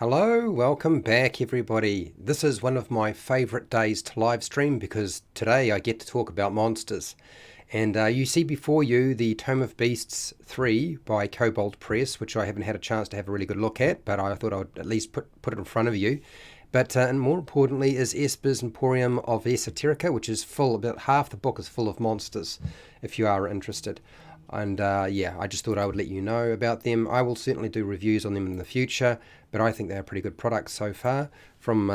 Hello, welcome back everybody. This is one of my favourite days to live stream because today I get to talk about monsters. And you see before you the Tome of Beasts 3 by Cobalt Press, which I haven't had a chance to have a really good look at, but I thought I would at least put it in front of you. But and more importantly is Esper's Emporium of Esoterica, which is full, about half the book is full of monsters, if you are interested. And yeah, I just thought I would let you know about them. I will certainly do reviews on them in the future, but I think they're pretty good products so far. From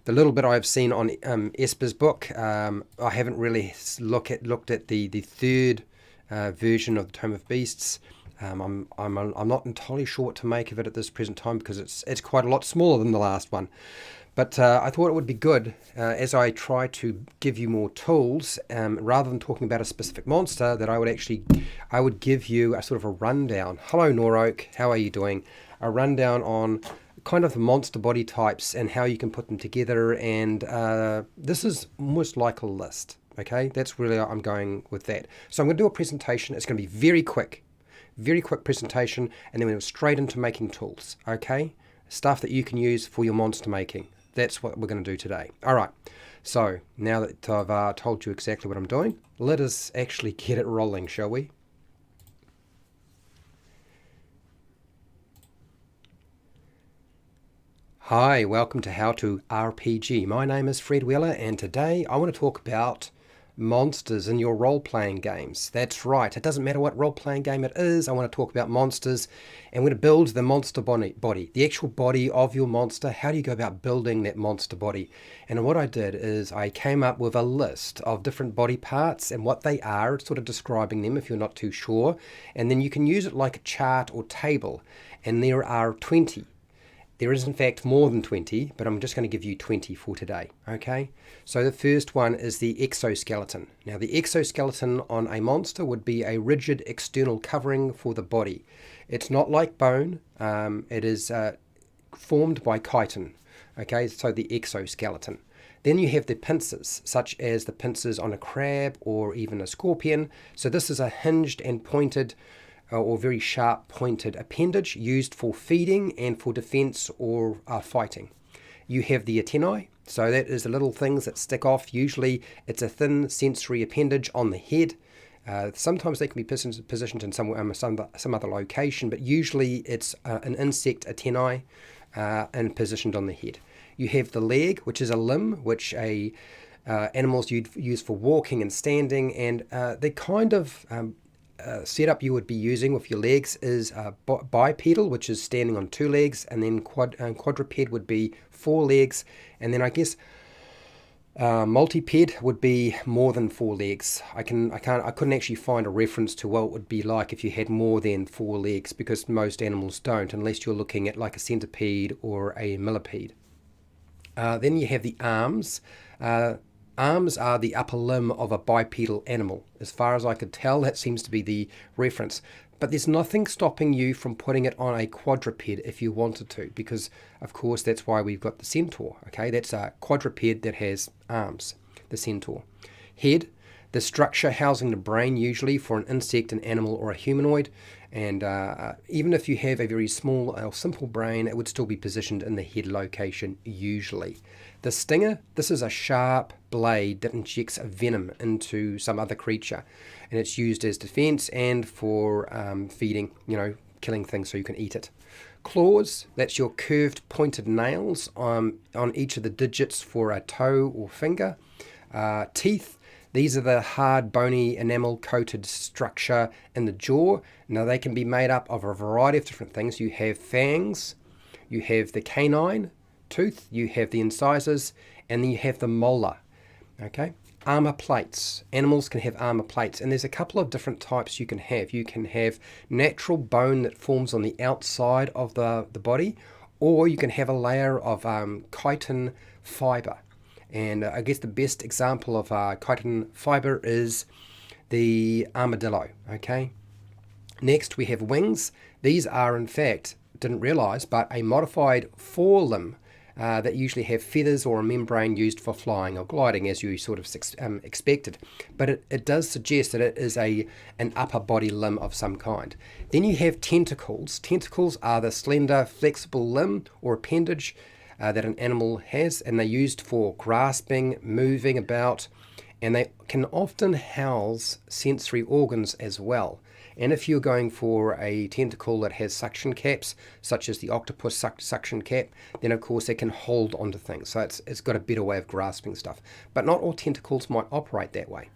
the little bit I've seen on Esper's book, I haven't really looked at the third version of the Tome of Beasts. I'm not entirely sure what to make of it at this present time because it's quite a lot smaller than the last one. But I thought it would be good as I try to give you more tools, rather than talking about a specific monster, that I would give you a sort of a rundown. Hello Noroak, how are you doing? A rundown on kind of the monster body types and how you can put them together. And this is almost like a list. Okay, that's really I'm going with that. So I'm going to do a presentation. It's going to be very quick presentation, and then we'll go straight into making tools. Okay, stuff that you can use for your monster making. That's what we're going to do today. All right, so now that I've told you exactly what I'm doing, let us actually get it rolling, shall we? Hi, welcome to How to RPG. My name is Fred Weller, and today I want to talk about monsters in your role-playing games. That's right, it doesn't matter what role-playing game it is, I want to talk about monsters, and we're going to build the monster body, the actual body of your monster. How do you go about building that monster body? And what I did is I came up with a list of different body parts and what they are, sort of describing them if you're not too sure, and then you can use it like a chart or table, and there are 20. There is in fact more than 20, but I'm just going to give you 20 for today, okay? So the first one is the exoskeleton. Now the exoskeleton on a monster would be a rigid external covering for the body. It's not like bone, it is formed by chitin, okay? So the exoskeleton. Then you have the pincers, such as the pincers on a crab or even a scorpion. So this is a hinged and pointed or very sharp pointed appendage used for feeding and for defense or fighting. You have the antennae, so that is the little things that stick off. Usually it's a thin sensory appendage on the head. Sometimes they can be positioned in some other location, but usually it's an insect antennae and positioned on the head. You have the leg, which is a limb, which animals you'd use for walking and standing, and the kind of setup you would be using with your legs is bipedal, which is standing on two legs, and then quadruped would be four legs, and then I guess multiped would be more than four legs. I couldn't actually find a reference to what it would be like if you had more than four legs, because most animals don't, unless you're looking at like a centipede or a millipede. Then you have the arms. Arms are the upper limb of a bipedal animal. As far as I could tell, that seems to be the reference. But there's nothing stopping you from putting it on a quadruped if you wanted to, because, of course, that's why we've got the centaur. Okay, that's a quadruped that has arms, the centaur. Head, the structure housing the brain, usually for an insect, an animal, or a humanoid. And even if you have a very small or simple brain, it would still be positioned in the head location, usually. The stinger, this is a sharp blade that injects a venom into some other creature, and it's used as defense and for feeding, killing things so you can eat it. Claws, that's your curved pointed nails on each of the digits for a toe or finger. Teeth, these are the hard, bony, enamel-coated structure in the jaw. Now, they can be made up of a variety of different things. You have fangs, you have the canine tooth, you have the incisors, and then you have the molar. Okay, armor plates. Animals can have armor plates, and there's a couple of different types you can have. You can have natural bone that forms on the outside of the body, or you can have a layer of chitin fiber. And I guess the best example of chitin fiber is the armadillo. Okay. Next, we have wings. These are, in fact, didn't realize, but a modified forelimb that usually have feathers or a membrane used for flying or gliding, as you sort of expected. But it does suggest that it is an upper body limb of some kind. Then you have tentacles. Tentacles are the slender, flexible limb or appendage that an animal has, and they're used for grasping, moving about, and they can often house sensory organs as well. And if you're going for a tentacle that has suction caps, such as the octopus suction cap, then of course it can hold onto things. So it's got a better way of grasping stuff. But not all tentacles might operate that way.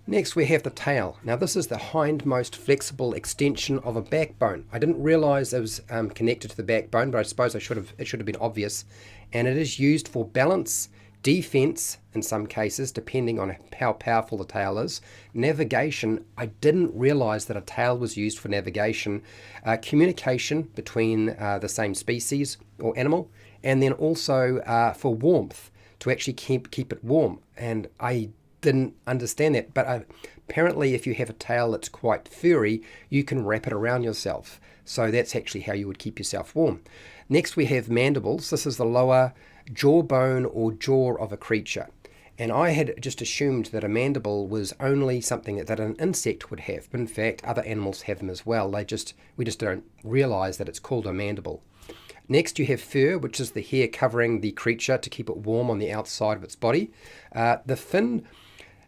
Next we have the tail. Now this is the hindmost flexible extension of a backbone. I didn't realize it was connected to the backbone, but I suppose it should have been obvious. And it is used for balance, defense in some cases, depending on how powerful the tail is. Navigation, I didn't realize that a tail was used for navigation. Communication between the same species or animal, and then also for warmth, to actually keep it warm. And I didn't understand that, but apparently if you have a tail that's quite furry, you can wrap it around yourself. So that's actually how you would keep yourself warm. Next we have mandibles. This is the lower jawbone or jaw of a creature. And I had just assumed that a mandible was only something that an insect would have, but in fact other animals have them as well. We just don't realize that it's called a mandible. Next you have fur, which is the hair covering the creature to keep it warm on the outside of its body. The fin.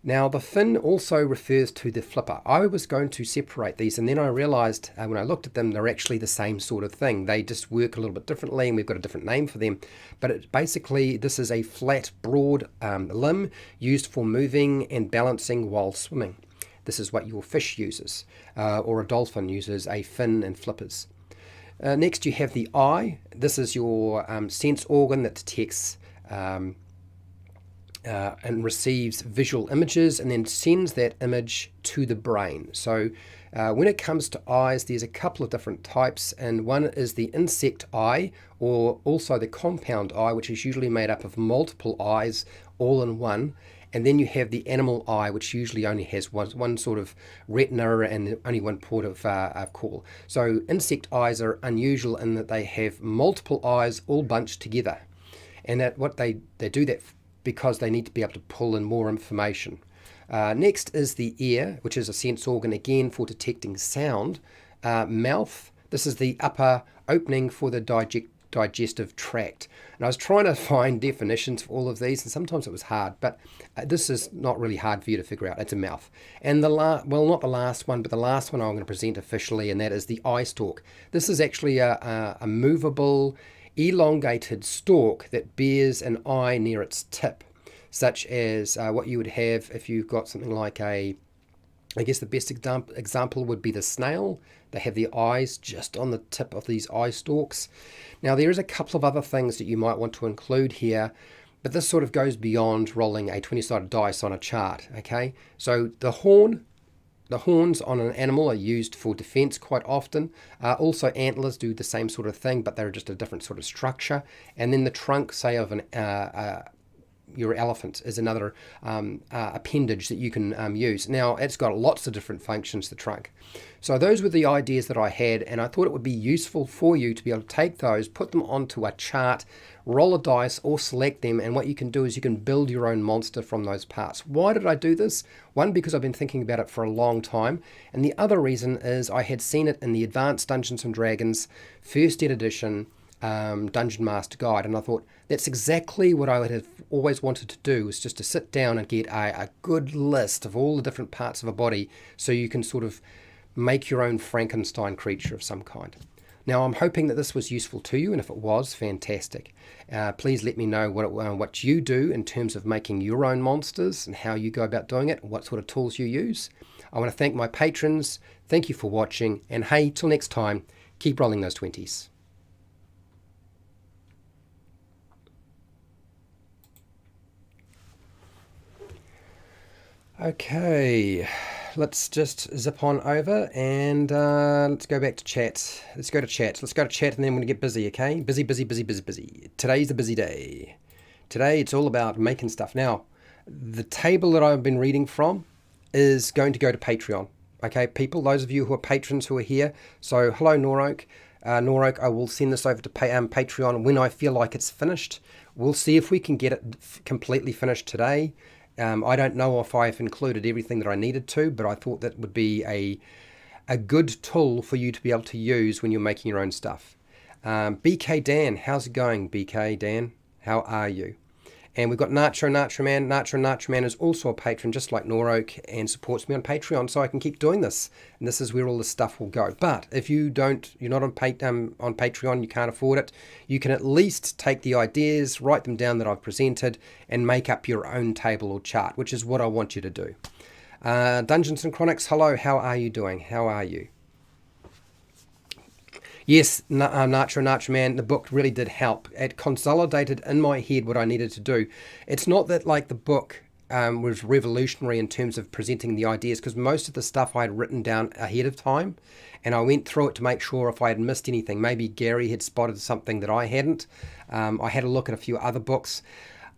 Now the fin also refers to the flipper. I was going to separate these, and then I realized when I looked at them, they're actually the same sort of thing. They just work a little bit differently, and we've got a different name for them. But basically this is a flat, broad limb used for moving and balancing while swimming. This is what your fish uses, or a dolphin uses a fin and flippers. Next you have the eye. This is your sense organ that detects and receives visual images and then sends that image to the brain. So when it comes to eyes, there's a couple of different types, and one is the insect eye, or also the compound eye, which is usually made up of multiple eyes all in one. And then you have the animal eye, which usually only has one sort of retina and only one port of call. So insect eyes are unusual in that they have multiple eyes all bunched together. And that what they do that because they need to be able to pull in more information. Next is the ear, which is a sense organ again for detecting sound. Mouth, this is the upper opening for the digestive tract. And I was trying to find definitions for all of these, and sometimes it was hard, but this is not really hard for you to figure out. It's a mouth. And not the last one, but the last one I'm going to present officially, and that is the eye stalk. This is actually a movable, elongated stalk that bears an eye near its tip, such as what you would have if you've got something like I guess the best example would be the snail. They have the eyes just on the tip of these eye stalks. Now there is a couple of other things that you might want to include here, but this sort of goes beyond rolling a 20-sided dice on a chart, okay? So the horns on an animal are used for defense quite often. Also antlers do the same sort of thing, but they're just a different sort of structure. And then the trunk, say, of your elephant is another appendage that you can use. Now, it's got lots of different functions, the trunk. So those were the ideas that I had, and I thought it would be useful for you to be able to take those, put them onto a chart, roll a dice or select them, and what you can do is you can build your own monster from those parts. Why did I do this? One, because I've been thinking about it for a long time, and the other reason is I had seen it in the Advanced Dungeons & Dragons First Ed Edition Dungeon Master Guide, and I thought that's exactly what I would have always wanted to do, is just to sit down and get a good list of all the different parts of a body so you can sort of make your own Frankenstein creature of some kind. Now, I'm hoping that this was useful to you, and if it was, fantastic. Please let me know what you do in terms of making your own monsters and how you go about doing it, and what sort of tools you use. I want to thank my patrons. Thank you for watching, and hey, till next time, keep rolling those 20s. Okay, let's just zip on over and let's go back to chat. Let's go to chat, and then we're going to get busy, okay? Busy. Today's a busy day. Today it's all about making stuff. Now, the table that I've been reading from is going to go to Patreon. Okay, people, those of you who are patrons who are here. So, hello, Noroak. Norok, I will send this over to Patreon when I feel like it's finished. We'll see if we can get it completely finished today. I don't know if I've included everything that I needed to, but I thought that would be a good tool for you to be able to use when you're making your own stuff. BK Dan, how's it going, BK Dan? How are you? And we've got Nacho Man. Nacho Man is also a patron, just like Norok, and supports me on Patreon, so I can keep doing this. And this is where all this stuff will go. But if you're not on Patreon, you can't afford it, you can at least take the ideas, write them down that I've presented, and make up your own table or chart, which is what I want you to do. Dungeons and Chronics, hello, how are you doing? How are you? Yes, Nacho Man, the book really did help. It consolidated in my head what I needed to do. It's not that like the book was revolutionary in terms of presenting the ideas, because most of the stuff I had written down ahead of time, and I went through it to make sure if I had missed anything. Maybe Gary had spotted something that I hadn't. I had a look at a few other books.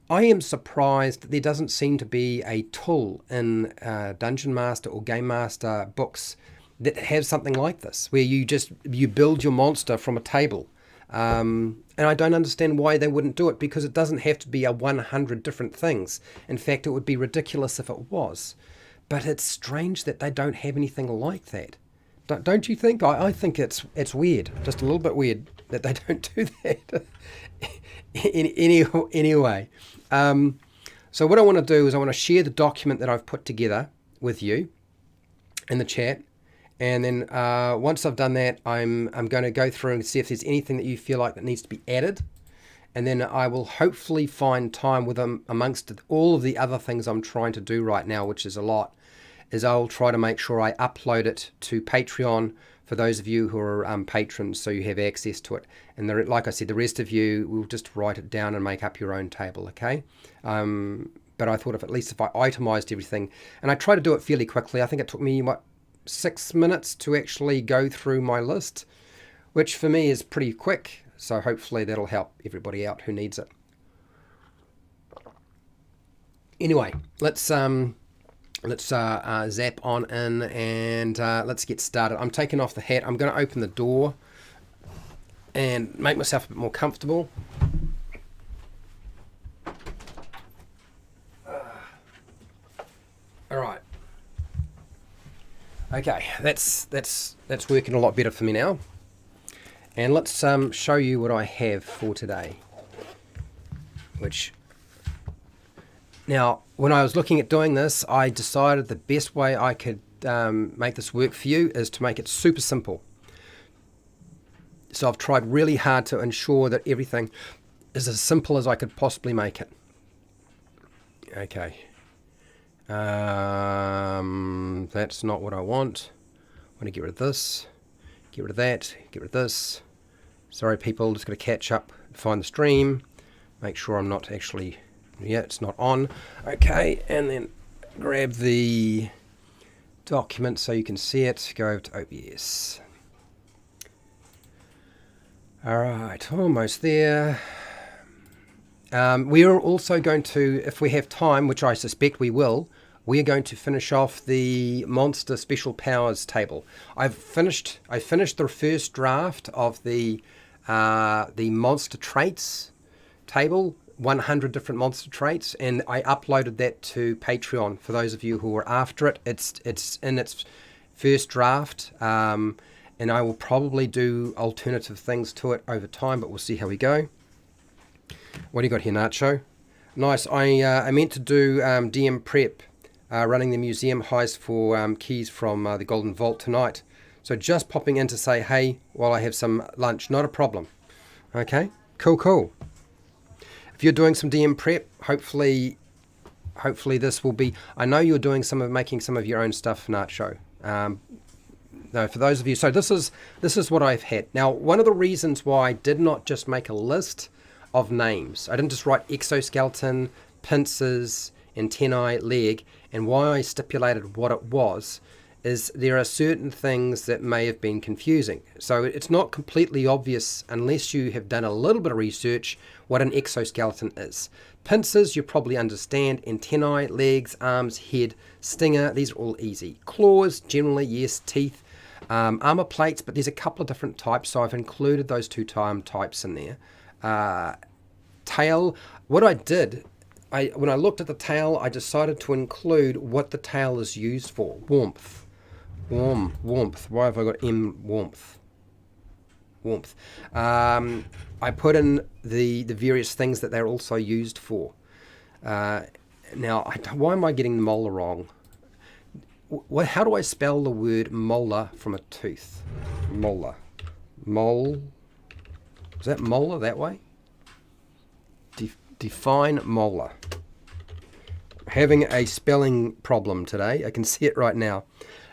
I am surprised that there doesn't seem to be a tool in Dungeon Master or Game Master books that have something like this, where you build your monster from a table. And I don't understand why they wouldn't do it, because it doesn't have to be a 100 different things. In fact, it would be ridiculous if it was. But it's strange that they don't have anything like that. Don't you think? I think it's weird, just a little bit weird that they don't do that. Anyway, so what I want to do is I want to share the document that I've put together with you in the chat. And then once I've done that, I'm going to go through and see if there's anything that you feel like that needs to be added. And then I will hopefully find time with them amongst all of the other things I'm trying to do right now, which is a lot, is I'll try to make sure I upload it to Patreon for those of you who are patrons, so you have access to it. And like I said, the rest of you will just write it down and make up your own table, okay? But I thought if I itemized everything, and I try to do it fairly quickly. I think it took me, 6 minutes to actually go through my list, which for me is pretty quick, so hopefully that'll help everybody out who needs it. Anyway, let's zap on in and let's get started. I'm taking off the hat. I'm going to open the door and make myself a bit more comfortable. All right. Okay, that's working a lot better for me now. And let's show you what I have for today. Now, when I was looking at doing this, I decided the best way I could make this work for you is to make it super simple. So I've tried really hard to ensure that everything is as simple as I could possibly make it. Okay. That's not what I want. I want to get rid of this, get rid of that, get rid of this. Sorry people, just got to catch up, find the stream, make sure I'm not actually, it's not on. Okay, and then grab the document so you can see it, go over to OBS. Alright, almost there. We are also going to, if we have time, which I suspect we will, we are going to finish off the Monster Special Powers table. I finished the first draft of the Monster Traits table, 100 different monster traits, and I uploaded that to Patreon for those of you who are after it. It's in its first draft, and I will probably do alternative things to it over time, but we'll see how we go. What do you got here, Nacho? Nice. I meant to do DM prep, running the museum heist for keys from the Golden Vault tonight. So just popping in to say hey while I have some lunch. Not a problem. Okay, cool. If you're doing some DM prep, hopefully this will be. I know you're doing making some of your own stuff, Nacho. No, for those of you. So this is what I've had. Now, one of the reasons why I did not just make a list of names, I didn't just write exoskeleton, pincers, antennae, leg, and why I stipulated what it was is there are certain things that may have been confusing. So it's not completely obvious unless you have done a little bit of research what an exoskeleton is. Pincers you probably understand, antennae, legs, arms, head, stinger, these are all easy. Claws, generally, yes, teeth. Armor plates, but there's a couple of different types, so I've included those two types in there. Tail, what I did, when I looked at the tail, I decided to include what the tail is used for. Warmth. Warmth. Why have I got M? Warmth. I put in the various things that they're also used for. Now, why am I getting the molar wrong? How do I spell the word molar from a tooth? Molar. Is that molar that way? Define molar. Having a spelling problem today. I can see it right now.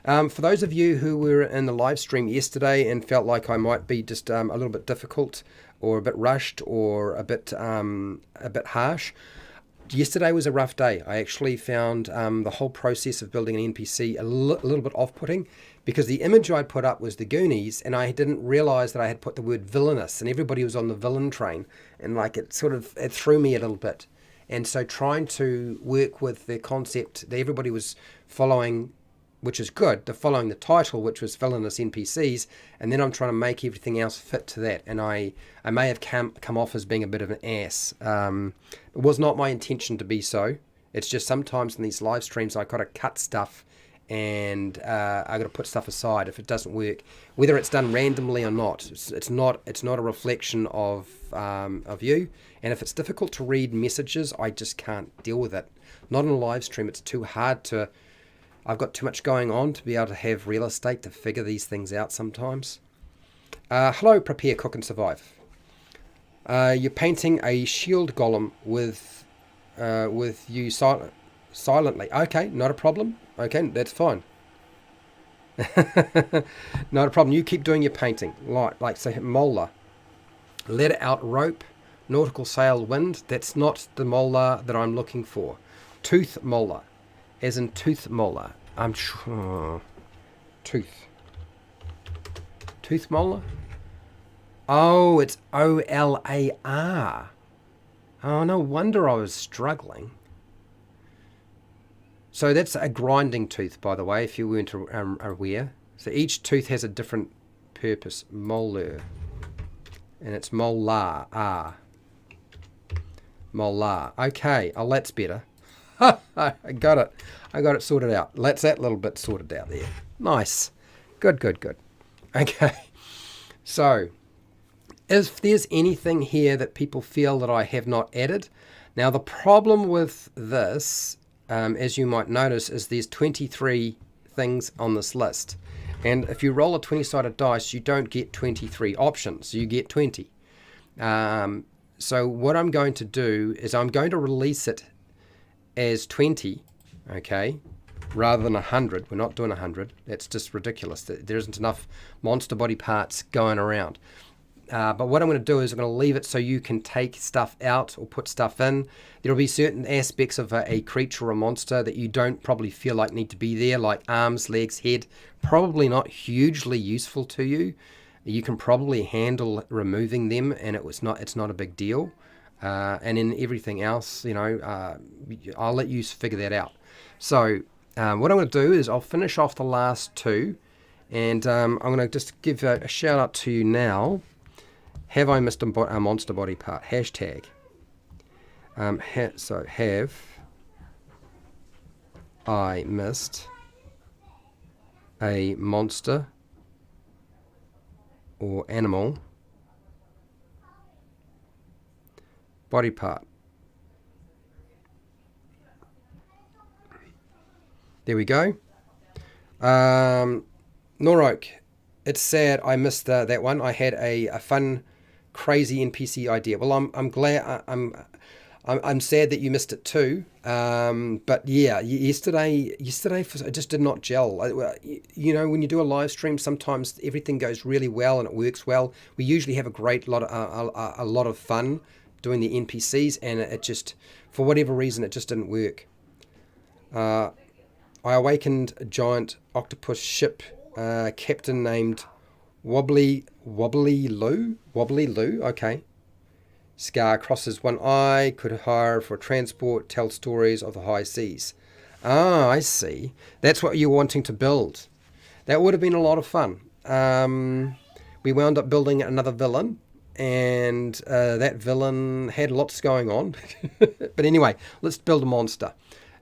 For those of you who were in the live stream yesterday and felt like I might be just a little bit difficult or a bit rushed or a bit harsh, yesterday was a rough day. I actually found the whole process of building an NPC a little bit off-putting because the image I put up was the Goonies and I didn't realize that I had put the word villainous and everybody was on the villain train and like it threw me a little bit. And so trying to work with the concept that everybody was following, which is good, they're following the title, which was villainous NPCs, and then I'm trying to make everything else fit to that. And I may have come off as being a bit of an ass. It was not my intention to be so. It's just sometimes in these live streams I got to cut stuff and I got to put stuff aside if it doesn't work, whether it's done randomly or not. It's not a reflection of you. And if it's difficult to read messages, I just can't deal with it. Not in a live stream. It's too hard to. I've got too much going on to be able to have real estate to figure these things out sometimes. Hello, Prepare, Cook and Survive. You're painting a shield golem with you silently. Okay, not a problem. Okay, that's fine. Not a problem. You keep doing your painting. Like say, molar. Let it out rope. Nautical sail wind. That's not the molar that I'm looking for. Tooth molar. As in tooth molar. I'm sure. Tooth molar? Oh, it's O-L-A-R. Oh, no wonder I was struggling. So that's a grinding tooth, by the way, if you weren't aware. So each tooth has a different purpose. Molar. And it's molar. Ah. Molar. Okay. Oh, that's better. I got it. I got it sorted out. That's that little bit sorted out there. Nice. Good. Okay. So, if there's anything here that people feel that I have not added, now the problem with this, as you might notice, is there's 23 things on this list. And if you roll a 20-sided dice, you don't get 23 options. You get 20. So what I'm going to do is I'm going to release it as 20, okay, rather than 100. We're not doing 100. That's just ridiculous. There isn't enough monster body parts going around. But what I'm going to do is I'm going to leave it so you can take stuff out or put stuff in. There will be certain aspects of a creature or a monster that you don't probably feel like need to be there, like arms, legs, head. Probably not hugely useful to you. You can probably handle removing them, and it's not a big deal. And in everything else, I'll let you figure that out. So what I'm going to do is I'll finish off the last two, and I'm going to just give a shout out to you now. Have I missed a monster body part? Hashtag. So have I missed a monster or animal body part? There we go. Norok, it's sad I missed that one. I had a fun, crazy NPC idea. Well, I'm glad. I'm sad that you missed it too. But yeah, yesterday it just did not gel. When you do a live stream, sometimes everything goes really well and it works well. We usually have a lot of fun doing the NPCs, and it just, for whatever reason, it just didn't work. I awakened a giant octopus ship captain named Wobbly Lou. Okay. Scar crosses one eye, could hire for transport, tell stories of the high seas. Ah, I see. That's what you're wanting to build. That would have been a lot of fun. We wound up building another villain, and that villain had lots going on. But anyway, let's build a monster.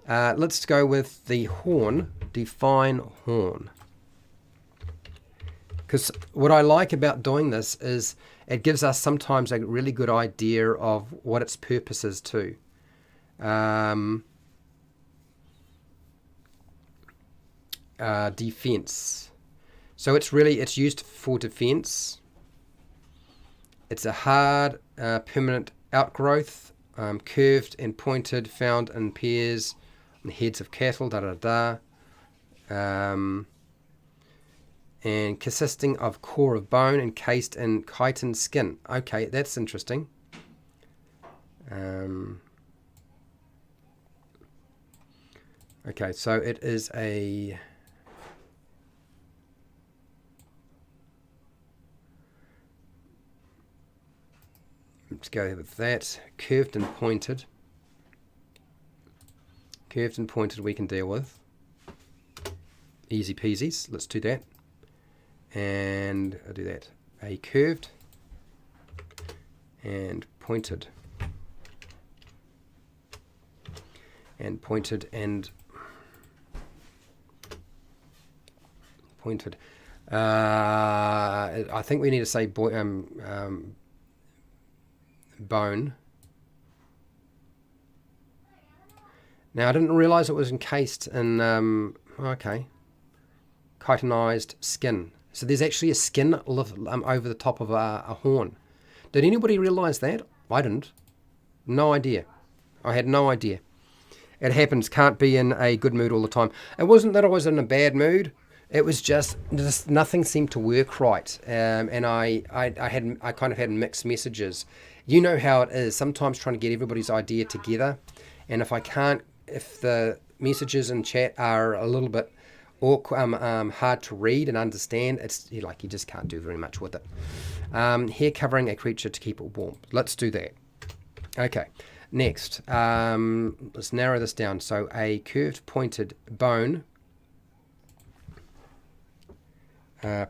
Let's go with the horn. Define horn. Because what I like about doing this is it gives us sometimes a really good idea of what its purpose is too. Defense. So it's used for defense. It's a hard, permanent outgrowth, curved and pointed, found in pairs on the heads of cattle, and consisting of core of bone encased in chitin skin. Okay, that's interesting. Okay, so it is a... Let's go with that. Curved and pointed. Curved and pointed we can deal with. Easy peasies. Let's do that. And I'll do that. A curved and pointed. And pointed and pointed. I think we need to say bone. Now I didn't realize it was encased in okay, chitinized skin. So there's actually a skin over the top of a horn. Did anybody realize that? I didn't. No idea. I had no idea. It happens. Can't be in a good mood all the time. It wasn't that I was in a bad mood. It was just nothing seemed to work right, and I kind of had mixed messages. You know how it is. Sometimes trying to get everybody's idea together, and if the messages in chat are a little bit hard to read and understand, it's like you just can't do very much with it. Hair covering a creature to keep it warm. Let's do that. Okay. Next, let's narrow this down. So a curved pointed bone,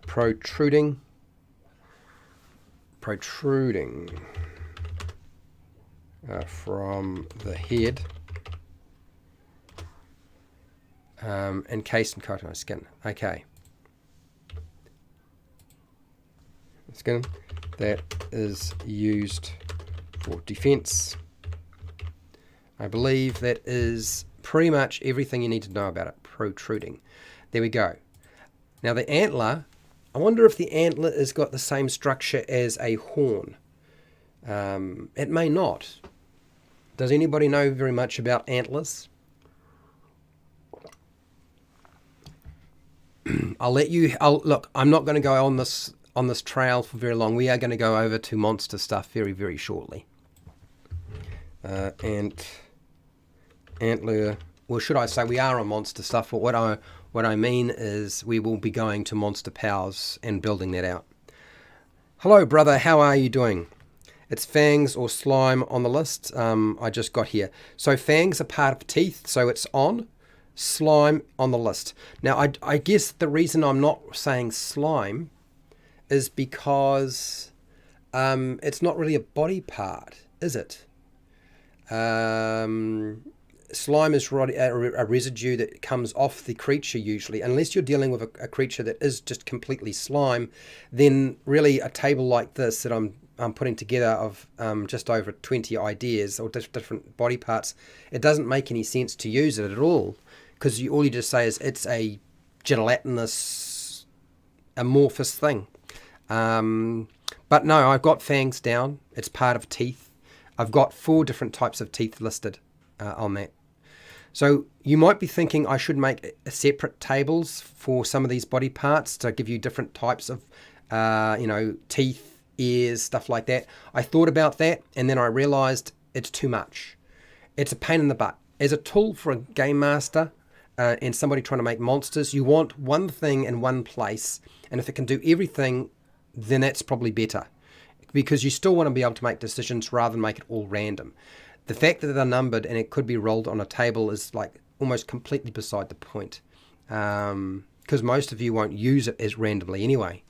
protruding from the head, encased in chitinized skin. Okay. Skin that is used for defense. I believe that is pretty much everything you need to know about it. Protruding. There we go. Now the antler, I wonder if the antler has got the same structure as a horn. It may not. Does anybody know very much about antlers? Look, I'm not going to go on this trail for very long. We are going to go over to monster stuff very, very shortly. Antler, well, should I say we are on monster stuff, but what I mean is we will be going to monster powers and building that out. Hello, brother, how are you doing? It's fangs or slime on the list. I just got here. So fangs are part of teeth, so it's on. Slime on the list. Now, I guess the reason I'm not saying slime is because it's not really a body part, is it? Slime is a residue that comes off the creature usually. Unless you're dealing with a creature that is just completely slime, then really a table like this that I'm putting together of just over 20 ideas or different body parts, it doesn't make any sense to use it at all, because all you just say is it's a gelatinous amorphous thing. But no, I've got fangs down. It's part of teeth. I've got 4 different types of teeth listed on that. So you might be thinking I should make separate tables for some of these body parts to give you different types of, teeth, ears, stuff like that. I thought about that, and then I realized it's too much. It's a pain in the butt. As a tool for a game master and somebody trying to make monsters, you want one thing in one place, and if it can do everything, then that's probably better, because you still want to be able to make decisions rather than make it all random. The fact that they're numbered and it could be rolled on a table is like almost completely beside the point. because most of you won't use it as randomly anyway.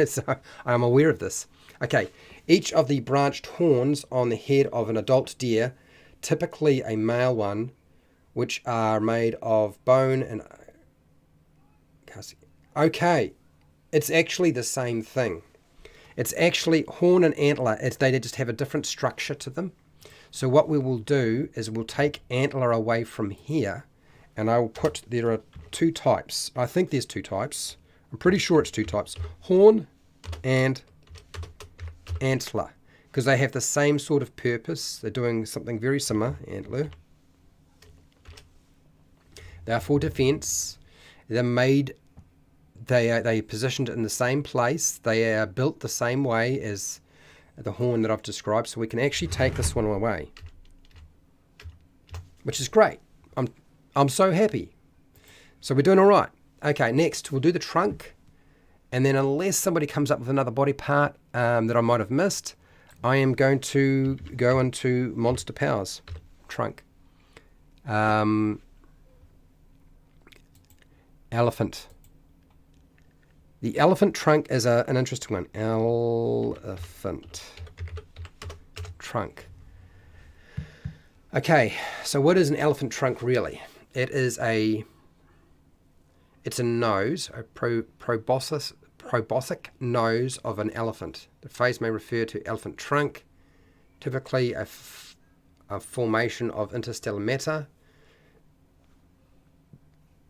So I'm aware of this. Okay, each of the branched horns on the head of an adult deer, typically a male one, which are made of bone and... Okay, it's actually the same thing. It's actually horn and antler. They just have a different structure to them. So what we will do is we'll take antler away from here, and I will put, there are two types. I think there's two types. I'm pretty sure it's two types. Horn and antler. Because they have the same sort of purpose. They're doing something very similar. Antler. They are for defense. They're made... They are positioned in the same place. They are built the same way as the horn that I've described. So we can actually take this one away, which is great. I'm so happy. So we're doing all right. Okay, next we'll do the trunk, and then unless somebody comes up with another body part that I might have missed, I am going to go into Monster Powers trunk. Elephant. The elephant trunk is an interesting one. Elephant trunk. Okay, so what is an elephant trunk really? It's a nose, a proboscis nose of an elephant. The phrase may refer to elephant trunk, typically a formation of interstellar matter.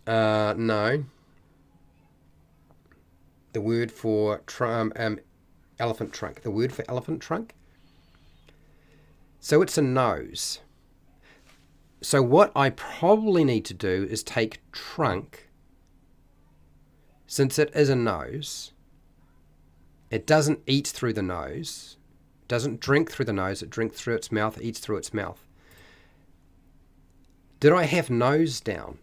No. The word for elephant trunk. The word for elephant trunk. So it's a nose. So what I probably need to do is take trunk, since it is a nose. It doesn't eat through the nose. It doesn't drink through the nose. It drinks through its mouth. It eats through its mouth. Did I have nose down?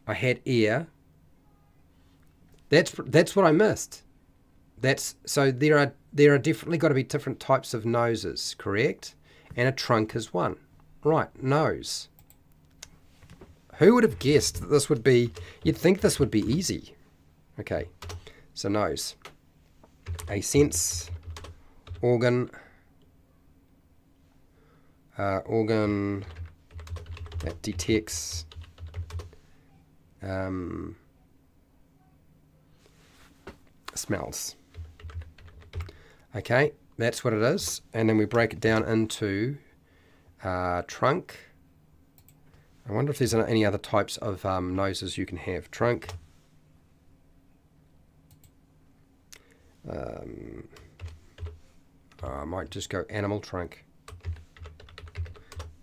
I had ear. That's what I missed. So there are definitely got to be different types of noses, correct? And a trunk is one. Right, nose. Who would have guessed that this would be... You'd think this would be easy. Okay, so nose. A sense, organ, organ that detects smells. Okay, that's what it is. And then we break it down into trunk. I wonder if there's any other types of noses you can have. Trunk. I might just go animal trunk.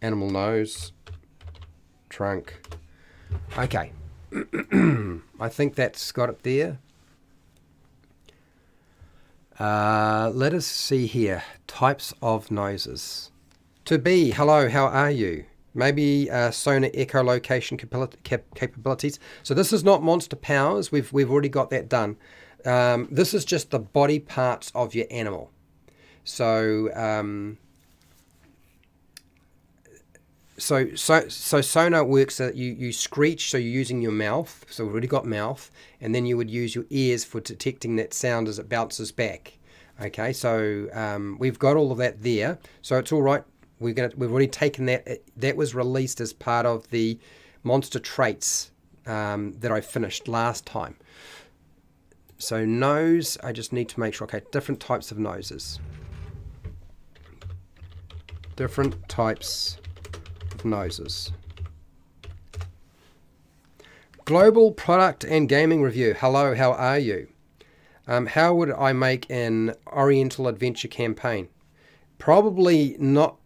Animal nose. Trunk. Okay. I think that's got it there. Let us see here. Types of noses. To be, hello, how are you? Maybe sonar echolocation capabilities. So this is not monster powers. We've already got that done. This is just the body parts of your animal. So sonar works that you screech, so you're using your mouth. So we've already got mouth, and then you would use your ears for detecting that sound as it bounces back. Okay, so we've got all of that there. So it's all right. We've already taken that. That was released as part of the monster traits that I finished last time. So nose, I just need to make sure. Okay, different types of noses. Different types of noses. Global product and gaming review. Hello, how are you? How would I make an Oriental adventure campaign? Probably not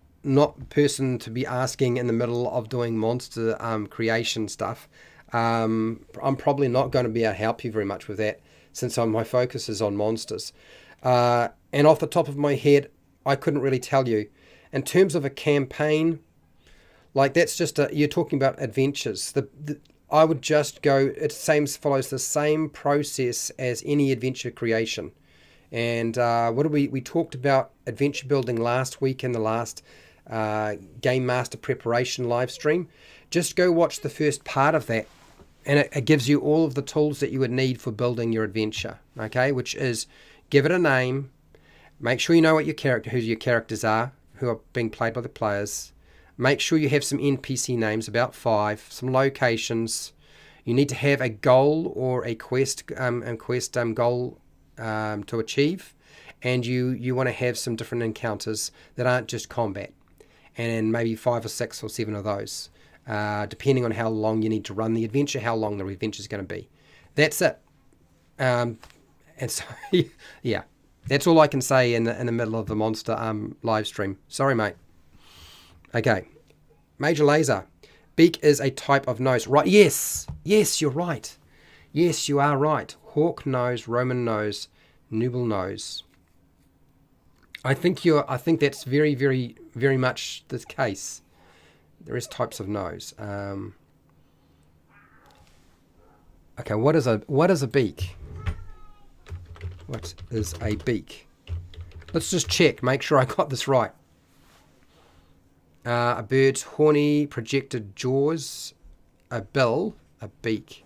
person to be asking in the middle of doing monster creation stuff. I'm probably not going to be able to help you very much with that, since my focus is on monsters. And off the top of my head, I couldn't really tell you. In terms of a campaign, like that's just you're talking about adventures. I would just go, follows the same process as any adventure creation. And what did we talked about adventure building last week in the last Game Master preparation live stream. Just go watch the first part of that, and it gives you all of the tools that you would need for building your adventure, okay, which is give it a name, make sure you know what who your characters are, who are being played by the players, make sure you have some NPC names, about 5, some locations. You need to have a goal or a quest goal to achieve, and you want to have some different encounters that aren't just combat, and maybe 5 or 6 or 7 of those, depending on how long you need to run the adventure, how long the adventure is going to be. That's it. And so, yeah, that's all I can say in the middle of the monster live stream. Sorry, mate. Okay, Major Laser. Beak is a type of nose, right? Yes, you're right. Yes, you are right. Hawk nose, Roman nose, Nubile nose. I think that's very, very, very much the case. There is types of nose. Okay, what is a beak? What is a beak? Let's just check, make sure I got this right. A bird's horny, projected jaws, a bill, a beak.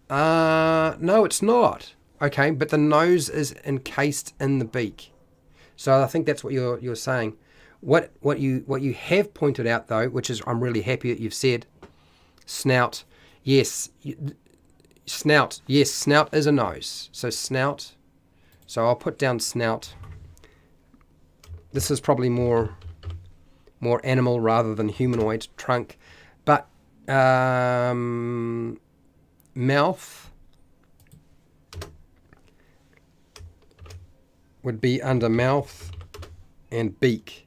No, it's not. Okay, but the nose is encased in the beak. So I think that's what you're saying. What you have pointed out though, which is I'm really happy that you've said, snout. Yes, snout. Yes, snout is a nose. So snout. So I'll put down snout. This is probably more animal rather than humanoid. Trunk, but mouth would be under mouth, and beak.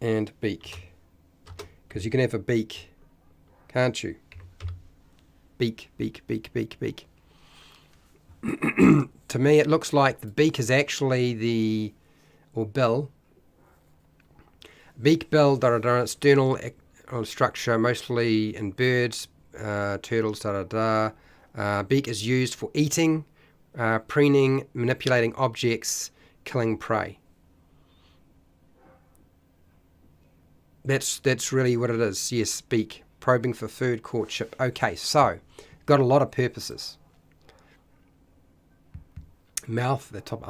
And beak. Because you can have a beak, can't you? Beak, beak, beak, beak, beak. To me, it looks like the beak is actually or bill. Beak, bill, external structure, mostly in birds, turtles, beak is used for eating, preening, manipulating objects, killing prey. That's really what it is. Yes, beak, probing for food, courtship. Okay, so got a lot of purposes. Mouth, the top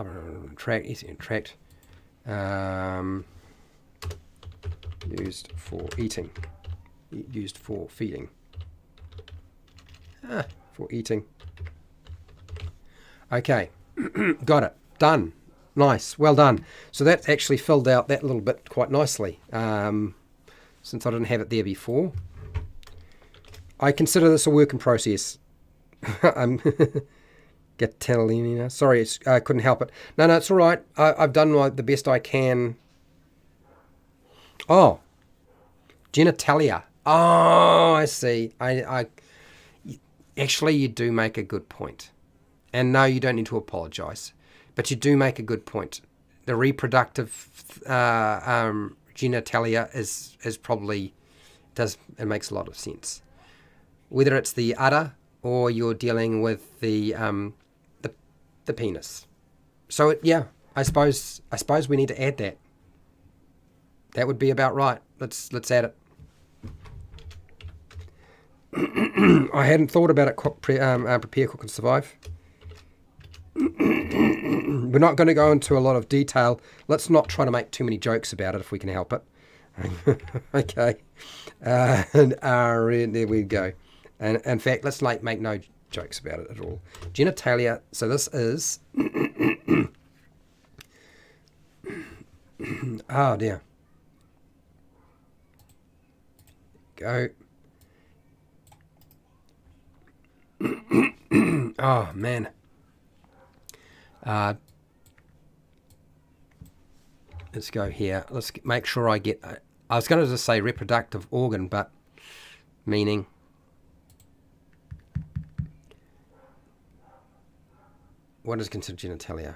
tract, used for eating, used for feeding, for eating. Okay, got it, done, nice, well done. So that actually filled out that little bit quite nicely, since I didn't have it there before. I consider this a work in process. Get Catalina. Sorry, I couldn't help it. No, it's all right. I've done the best I can. Oh, genitalia. Oh, I see. I actually, you do make a good point. And no, you don't need to apologize. But you do make a good point. The reproductive genitalia is probably it makes a lot of sense. Whether it's the udder or you're dealing with the penis. So yeah, I suppose we need to add that. That would be about right. Let's add it. I hadn't thought about it. Prepare, cook, and survive. We're not going to go into a lot of detail. Let's not try to make too many jokes about it if we can help it. Okay. There we go. And in fact, let's make no jokes about it at all. Genitalia. So this is. Oh dear. Go. Oh man. Let's go here. Let's make sure I get. I was going to just say reproductive organ, but meaning. What is considered genitalia?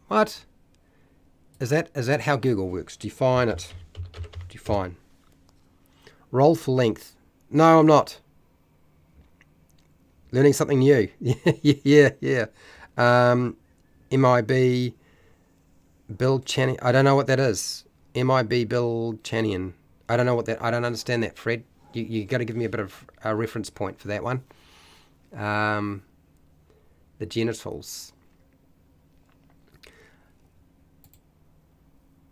What? Is that how Google works? Define it. Define. Roll for length. No, I'm not. Learning something new. Yeah. MIB Bill Channing. I don't know what that is. MIB Bill Channian. I don't know what that. I don't understand that, Fred. You got to give me a bit of a reference point for that one. The genitals.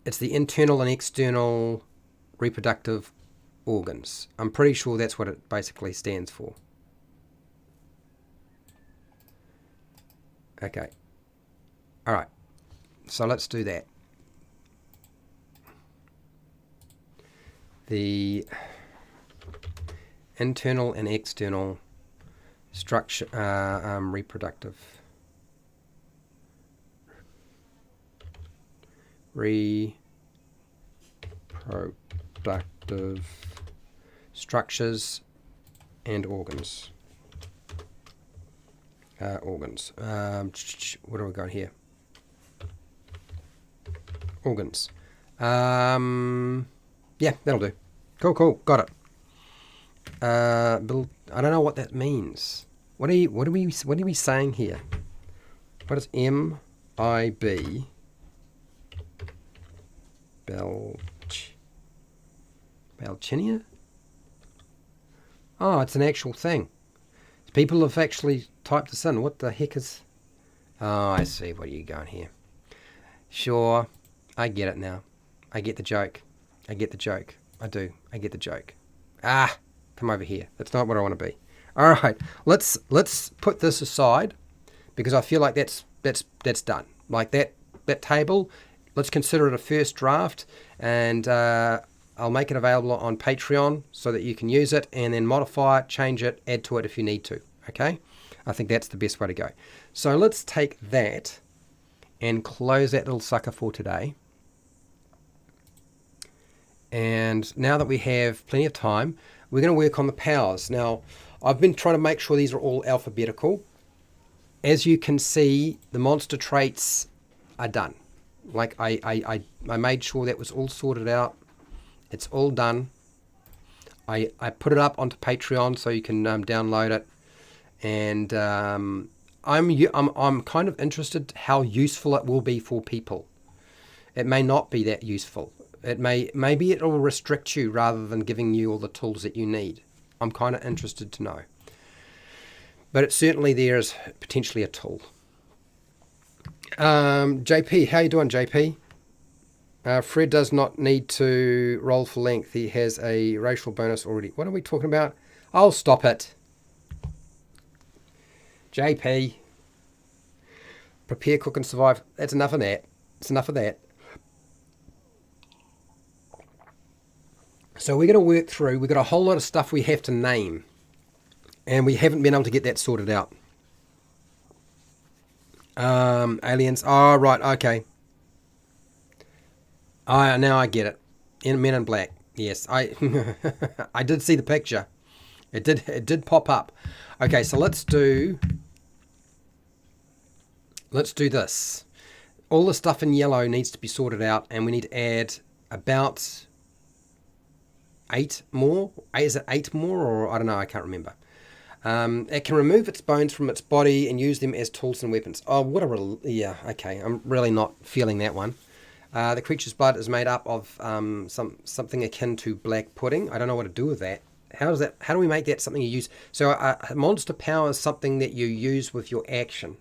It's the internal and external reproductive organs. I'm pretty sure that's what it basically stands for. Okay. All right. So let's do that. The internal and external structure, reproductive structures and organs. Organs. What do we got here? Organs. Yeah, that'll do. Cool. Got it. Bill, I don't know what that means. What are we saying here? What is MIB? Balchinia? Oh, it's an actual thing. People have actually typed this in. What the heck is... Oh, I see. What are you going here? Sure. I get it now. I get the joke. I do. I get the joke. Ah, come over here. That's not what I want to be. All right. Let's put this aside because I feel like that's done. Like that table, let's consider it a first draft, and I'll make it available on Patreon so that you can use it and then modify it, change it, add to it if you need to. Okay? I think that's the best way to go. So let's take that and close that little sucker for today. And now that we have plenty of time, we're going to work on the powers. Now, I've been trying to make sure these are all alphabetical. As you can see, the monster traits are done. Like I made sure that was all sorted out. It's all done. I put it up onto Patreon so you can download it. And I'm kind of interested how useful it will be for people. It may not be that useful. Maybe it will restrict you rather than giving you all the tools that you need. I'm kind of interested to know. But it certainly there is potentially a tool. JP, how you doing, JP? Fred does not need to roll for length. He has a racial bonus already. What are we talking about? I'll stop it. JP. Prepare, cook, and survive. That's enough of that. It's enough of that. So we're going to work through. We've got a whole lot of stuff we have to name. And we haven't been able to get that sorted out. Aliens. Oh, right. Okay. Now I get it. Men in Black. Yes, I I did see the picture. It did pop up. Okay, so let's do this. All the stuff in yellow needs to be sorted out, and we need to add about 8 more. Is it 8 more, or I don't know? I can't remember. It can remove its bones from its body and use them as tools and weapons. Oh, what a... Yeah, okay. I'm really not feeling that one. The creature's blood is made up of something akin to black pudding. I don't know what to do with that. How do we make that something you use? So a monster power is something that you use with your action.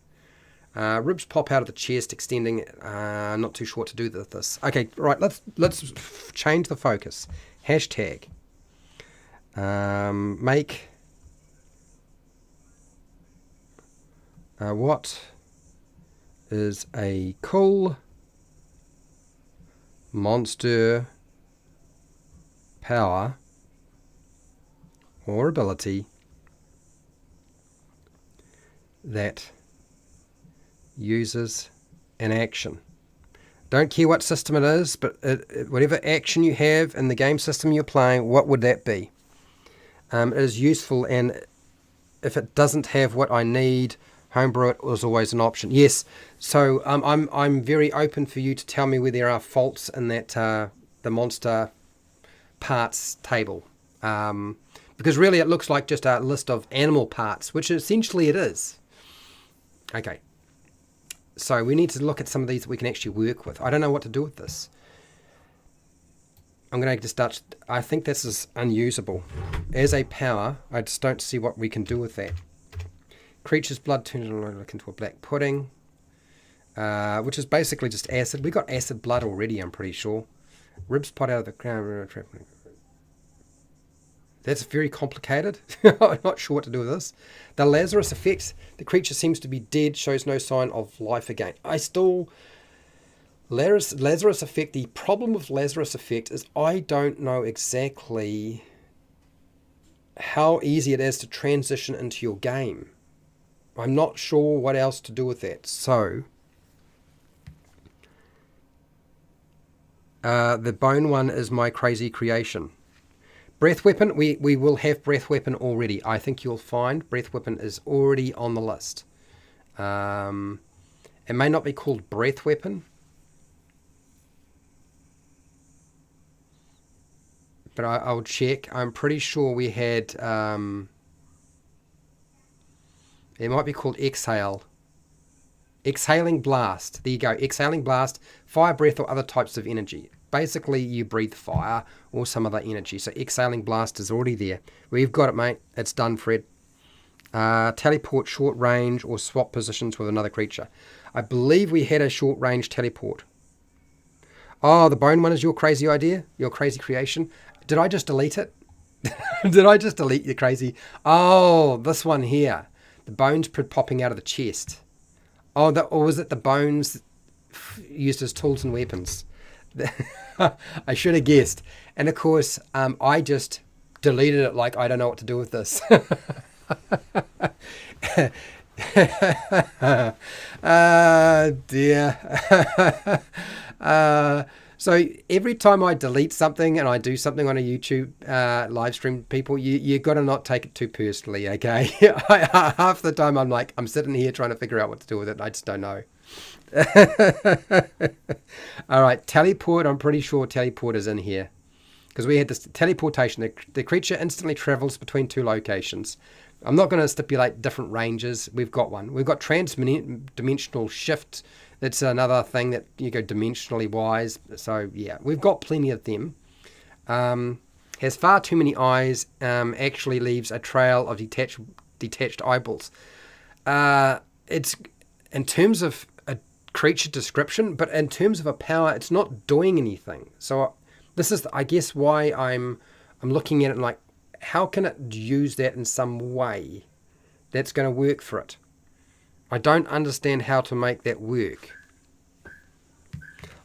Ribs pop out of the chest, extending. Not too sure what to do with this. Okay, right. Let's change the focus. Hashtag. Make. What is a cool monster power or ability that uses an action? Don't care what system it is, but whatever action you have in the game system you're playing, what would that be? It is useful, and if it doesn't have what I need, homebrew it was always an option. Yes, so I'm very open for you to tell me where there are faults in that the monster parts table, because really it looks like just a list of animal parts, which essentially it is. Okay, so we need to look at some of these that we can actually work with. I don't know what to do with this. I'm going to just start. I think this is unusable. As a power, I just don't see what we can do with that. Creature's blood turns into a black pudding, which is basically just acid. We got acid blood already, I'm pretty sure. Ribs pot out of the crown. That's very complicated. I'm not sure what to do with this. The Lazarus effect. The creature seems to be dead, shows no sign of life again. Lazarus effect. The problem with Lazarus effect is I don't know exactly how easy it is to transition into your game. I'm not sure what else to do with that. So, the bone one is my crazy creation. Breath weapon, we will have breath weapon already. I think you'll find breath weapon is already on the list. It may not be called breath weapon, but I'll check. I'm pretty sure we had... it might be called exhale. Exhaling blast. There you go. Exhaling blast, fire breath or other types of energy. Basically, you breathe fire or some other energy. So exhaling blast is already there. We've got it, mate. It's done, Fred. Teleport short range or swap positions with another creature. I believe we had a short range teleport. Oh, the bone one is your crazy idea? Your crazy creation? Did I just delete it? Did I just delete your crazy? Oh, this one here. The bones popping out of the chest. Oh, or was it the bones used as tools and weapons? I should have guessed. And of course, I just deleted it like I don't know what to do with this. Dear. So every time I delete something and I do something on a YouTube live stream, people, you got to not take it too personally, okay? Half the time I'm sitting here trying to figure out what to do with it. And I just don't know. All right, teleport. I'm pretty sure teleport is in here because we had this teleportation. The creature instantly travels between two locations. I'm not going to stipulate different ranges. We've got one. We've got trans-dimensional shift. That's another thing that you go dimensionally wise. So yeah, we've got plenty of them. Has far too many eyes. Actually leaves a trail of detached eyeballs. It's in terms of a creature description, but in terms of a power, it's not doing anything. So this is, I guess, why I'm looking at it like, how can it use that in some way that's going to work for it? I don't understand how to make that work.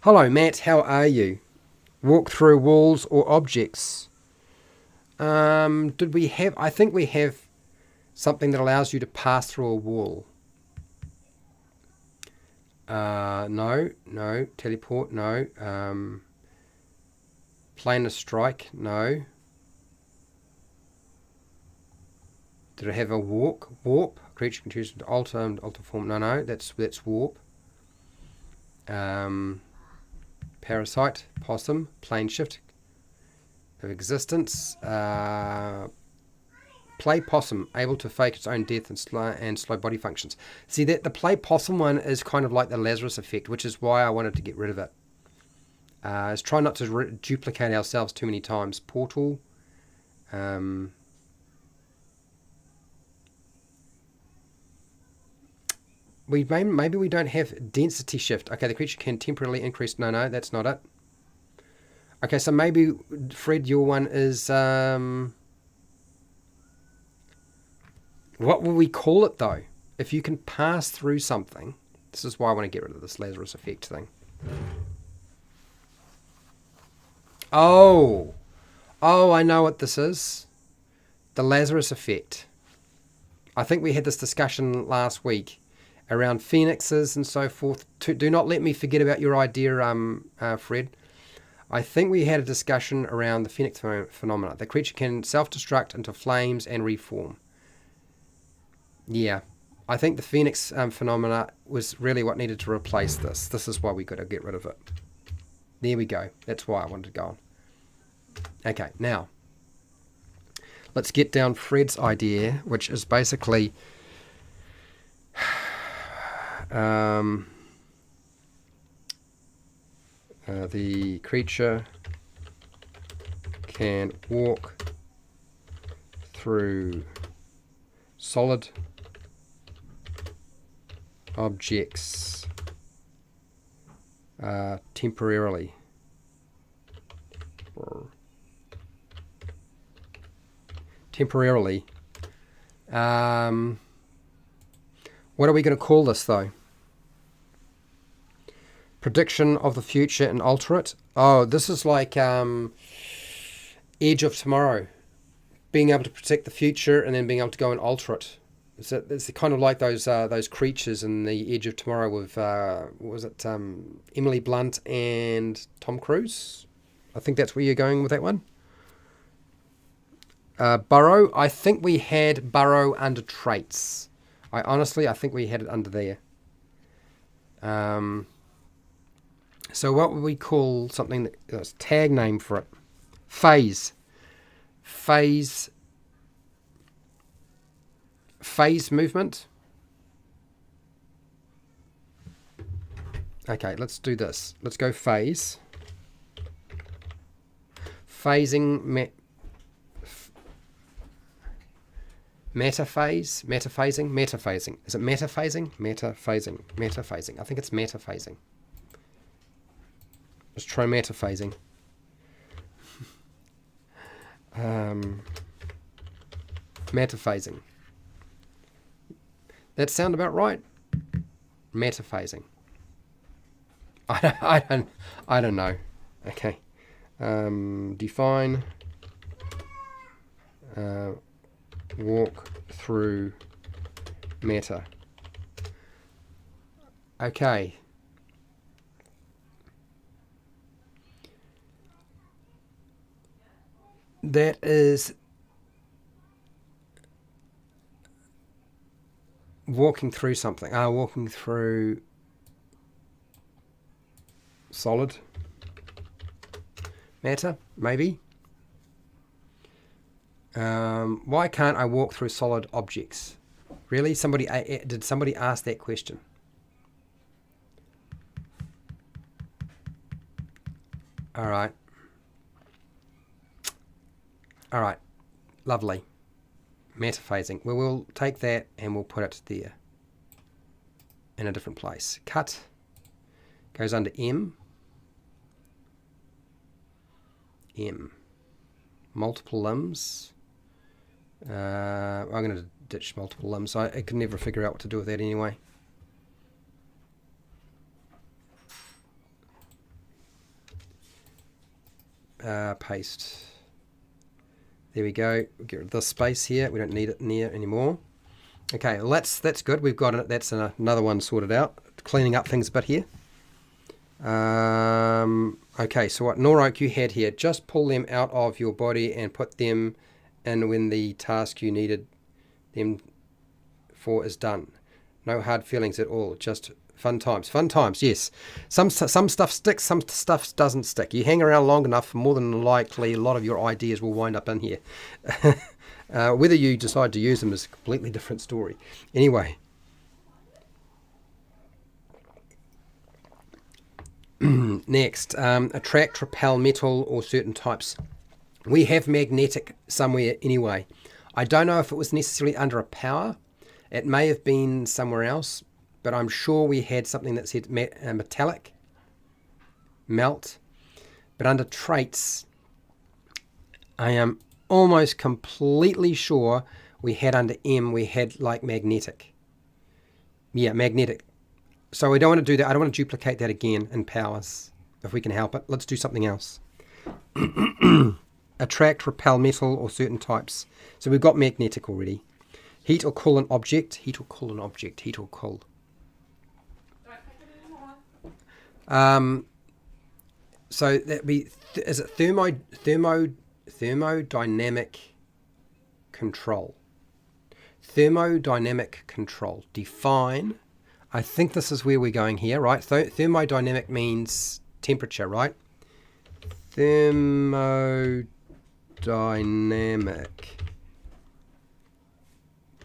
Hello, Matt. How are you? Walk through walls or objects. Did we have... I think we have something that allows you to pass through a wall. No. Teleport, no. Planar strike, no. Did it have a warp? Creature can choose to alter form. No, that's warp. Parasite, possum, plane shift of existence. Play possum, able to fake its own death and slow body functions. See, that the play possum one is kind of like the Lazarus effect, which is why I wanted to get rid of it. Let's try not to duplicate ourselves too many times. Portal. Maybe we don't have density shift. Okay, the creature can temporarily increase. No, that's not it. Okay, so maybe, Fred, your one is... what will we call it, though? If you can pass through something... This is why I want to get rid of this Lazarus effect thing. Oh, I know what this is. The Lazarus effect. I think we had this discussion last week around phoenixes and so forth. Do not let me forget about your idea, Fred. I think we had a discussion around the phoenix phenomena. The creature can self-destruct into flames and reform. Yeah, I think the phoenix phenomena was really what needed to replace this. This is why we got to get rid of it. There we go. That's why I wanted to go on. Okay, now let's get down Fred's idea, which is basically the creature can walk through solid objects temporarily. Temporarily. What are we going to call this though? Prediction of the future and alter it. Oh, this is like Edge of Tomorrow. Being able to predict the future and then being able to go and alter it. It's kind of like those creatures in the Edge of Tomorrow with what was it, Emily Blunt and Tom Cruise? I think that's where you're going with that one. Burrow. I think we had burrow under traits. I think we had it under there. So what would we call something that's tag name for it? Phase. Phase movement. Okay, let's do this. Let's go phase. Phasing. Metaphase? Metaphasing? Metaphasing. Is it metaphasing? Metaphasing. Metaphasing. I think it's metaphasing. Let's try metaphasing. Metaphasing. That sound about right? Metaphasing. I don't know. Okay. Define. Walk through meta. Okay. That is walking through something. Walking through solid matter, maybe. Why can't I walk through solid objects? Really? Did somebody ask that question? All right. All right. Lovely. Metaphasing. Well, we'll take that and we'll put it there in a different place. Cut goes under M. M. Multiple limbs. I'm going to ditch multiple limbs. I could never figure out what to do with that anyway. Paste. There we go. We'll get rid of this space here. We don't need it near anymore. Okay, well that's good. We've got it. That's another one sorted out. Cleaning up things a bit here. Okay, so what Norok you had here, just pull them out of your body and put them in when the task you needed them for is done. No hard feelings at all, just fun times. Fun times, yes. Some stuff sticks, some stuff doesn't stick. You hang around long enough, more than likely a lot of your ideas will wind up in here. Whether you decide to use them is a completely different story. Anyway. Next, attract, repel metal or certain types. We have magnetic somewhere anyway. I don't know if it was necessarily under a power. It may have been somewhere else, but I'm sure we had something that said metallic, melt. But under traits, I am almost completely sure we had under M, we had like magnetic. Yeah, magnetic. So we don't want to do that. I don't want to duplicate that again in powers, if we can help it. Let's do something else. Attract, repel metal or certain types. So we've got magnetic already. Heat or cool an object. Heat or cool an object. Heat or cool. So that'd be, is it thermodynamic control? Thermodynamic control. Define. I think this is where we're going here, right? Thermodynamic means temperature, right? Thermodynamic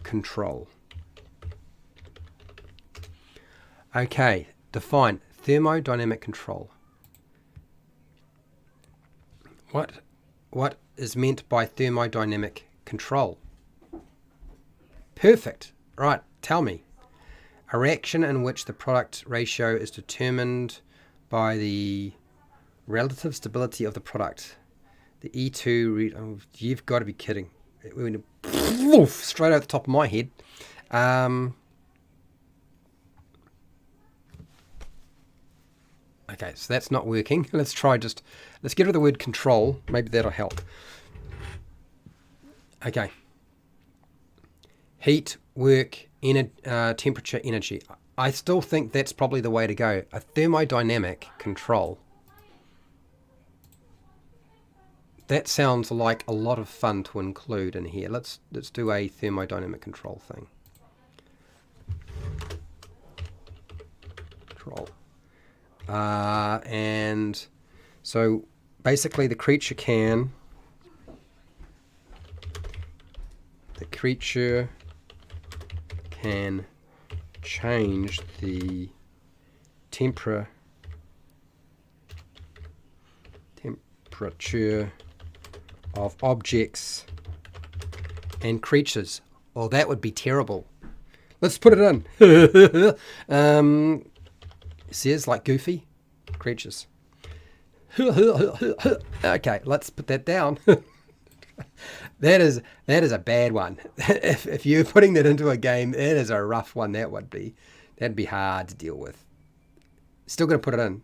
control. Okay, define thermodynamic control. What what is meant by thermodynamic control. Perfect. Right, tell me. A reaction in which the product ratio is determined by the relative stability of the product. The E2, oh, you've got to be kidding. Straight out the top of my head. Okay, so that's not working. Let's get rid of the word control. Maybe that'll help. Okay. Heat, work, temperature, energy. I still think that's probably the way to go. A thermodynamic control. That sounds like a lot of fun to include in here. Let's do a thermodynamic control thing. Control. And so basically the creature can change the temperature of objects and creatures. Oh, that would be terrible. Let's put it in. See, it's like Goofy creatures. Okay, let's put that down. That is a bad one. If you're putting that into a game, it is a rough one. That'd be hard to deal with. Still gonna put it in.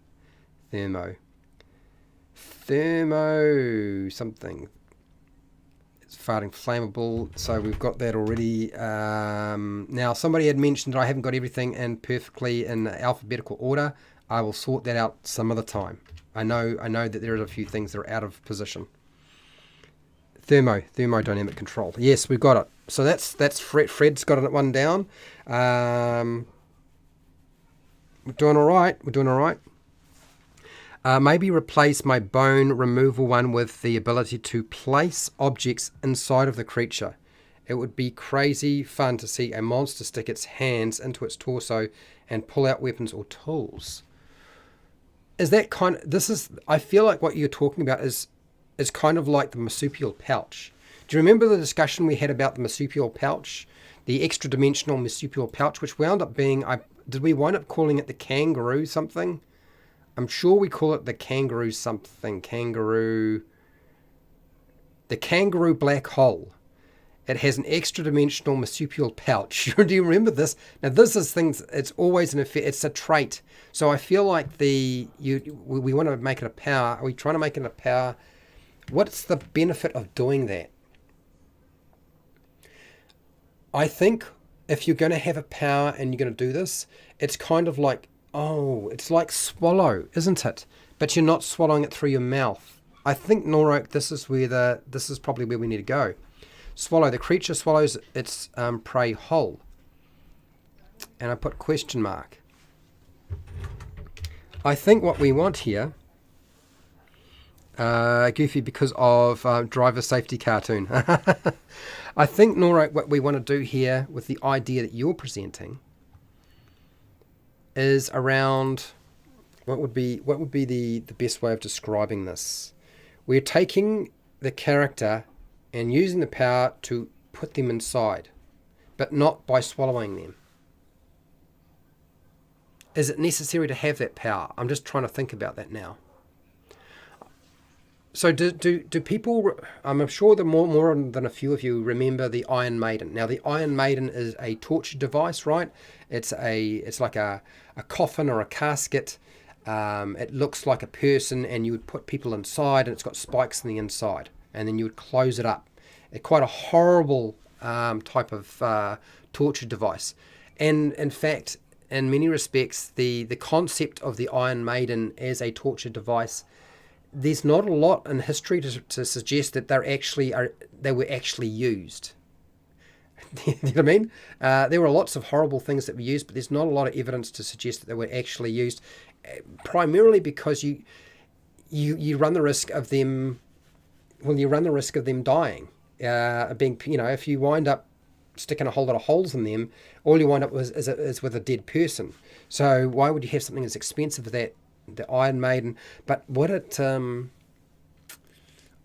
Thermo something. It's farting flammable, so we've got that already. Now somebody had mentioned that I haven't got everything in perfectly in alphabetical order. I will sort that out some other time. I know that there are a few things that are out of position. Thermodynamic control. Yes, we've got it. So that's Fred's got it one down. We're doing all right. Maybe replace my bone removal one with the ability to place objects inside of the creature. It would be crazy fun to see a monster stick its hands into its torso and pull out weapons or tools. Is that I feel like what you're talking about is kind of like the marsupial pouch. Do you remember the discussion we had about the marsupial pouch? The extra dimensional marsupial pouch, which wound up being, did we wind up calling it the kangaroo something? I'm sure we call it the kangaroo something. The kangaroo black hole. It has an extra dimensional marsupial pouch. Do you remember this? Now this is things, it's always an effect, it's a trait. So I feel like we want to make it a power. Are we trying to make it a power? What's the benefit of doing that? I think if you're going to have a power and you're going to do this, it's kind of like, it's like swallow, isn't it? But you're not swallowing it through your mouth. I think, Norok, this is probably where we need to go. Swallow. The creature swallows its prey whole. And I put question mark. I think what we want here, Goofy, because of driver safety cartoon. I think, Norok, what we want to do here with the idea that you're presenting is around what would be the best way of describing this. We're taking the character and using the power to put them inside, but not by swallowing them. Is it necessary to have that power? I'm just trying to think about that now. So do people, I'm sure that more than a few of you remember the Iron Maiden. Now the Iron Maiden is a torture device, right? It's like a coffin or a casket. It looks like a person, and you would put people inside, and it's got spikes in the inside, and then you would close it up. It's quite a horrible type of torture device. And in fact, in many respects, the concept of the Iron Maiden as a torture device, there's not a lot in history to suggest that they were actually used. You know what I mean? There were lots of horrible things that were used, but there's not a lot of evidence to suggest that they were actually used, primarily because you run the risk of them. Well, you run the risk of them dying. If you wind up sticking a whole lot of holes in them, all you wind up with is with a dead person. So why would you have something as expensive as that? The Iron Maiden, but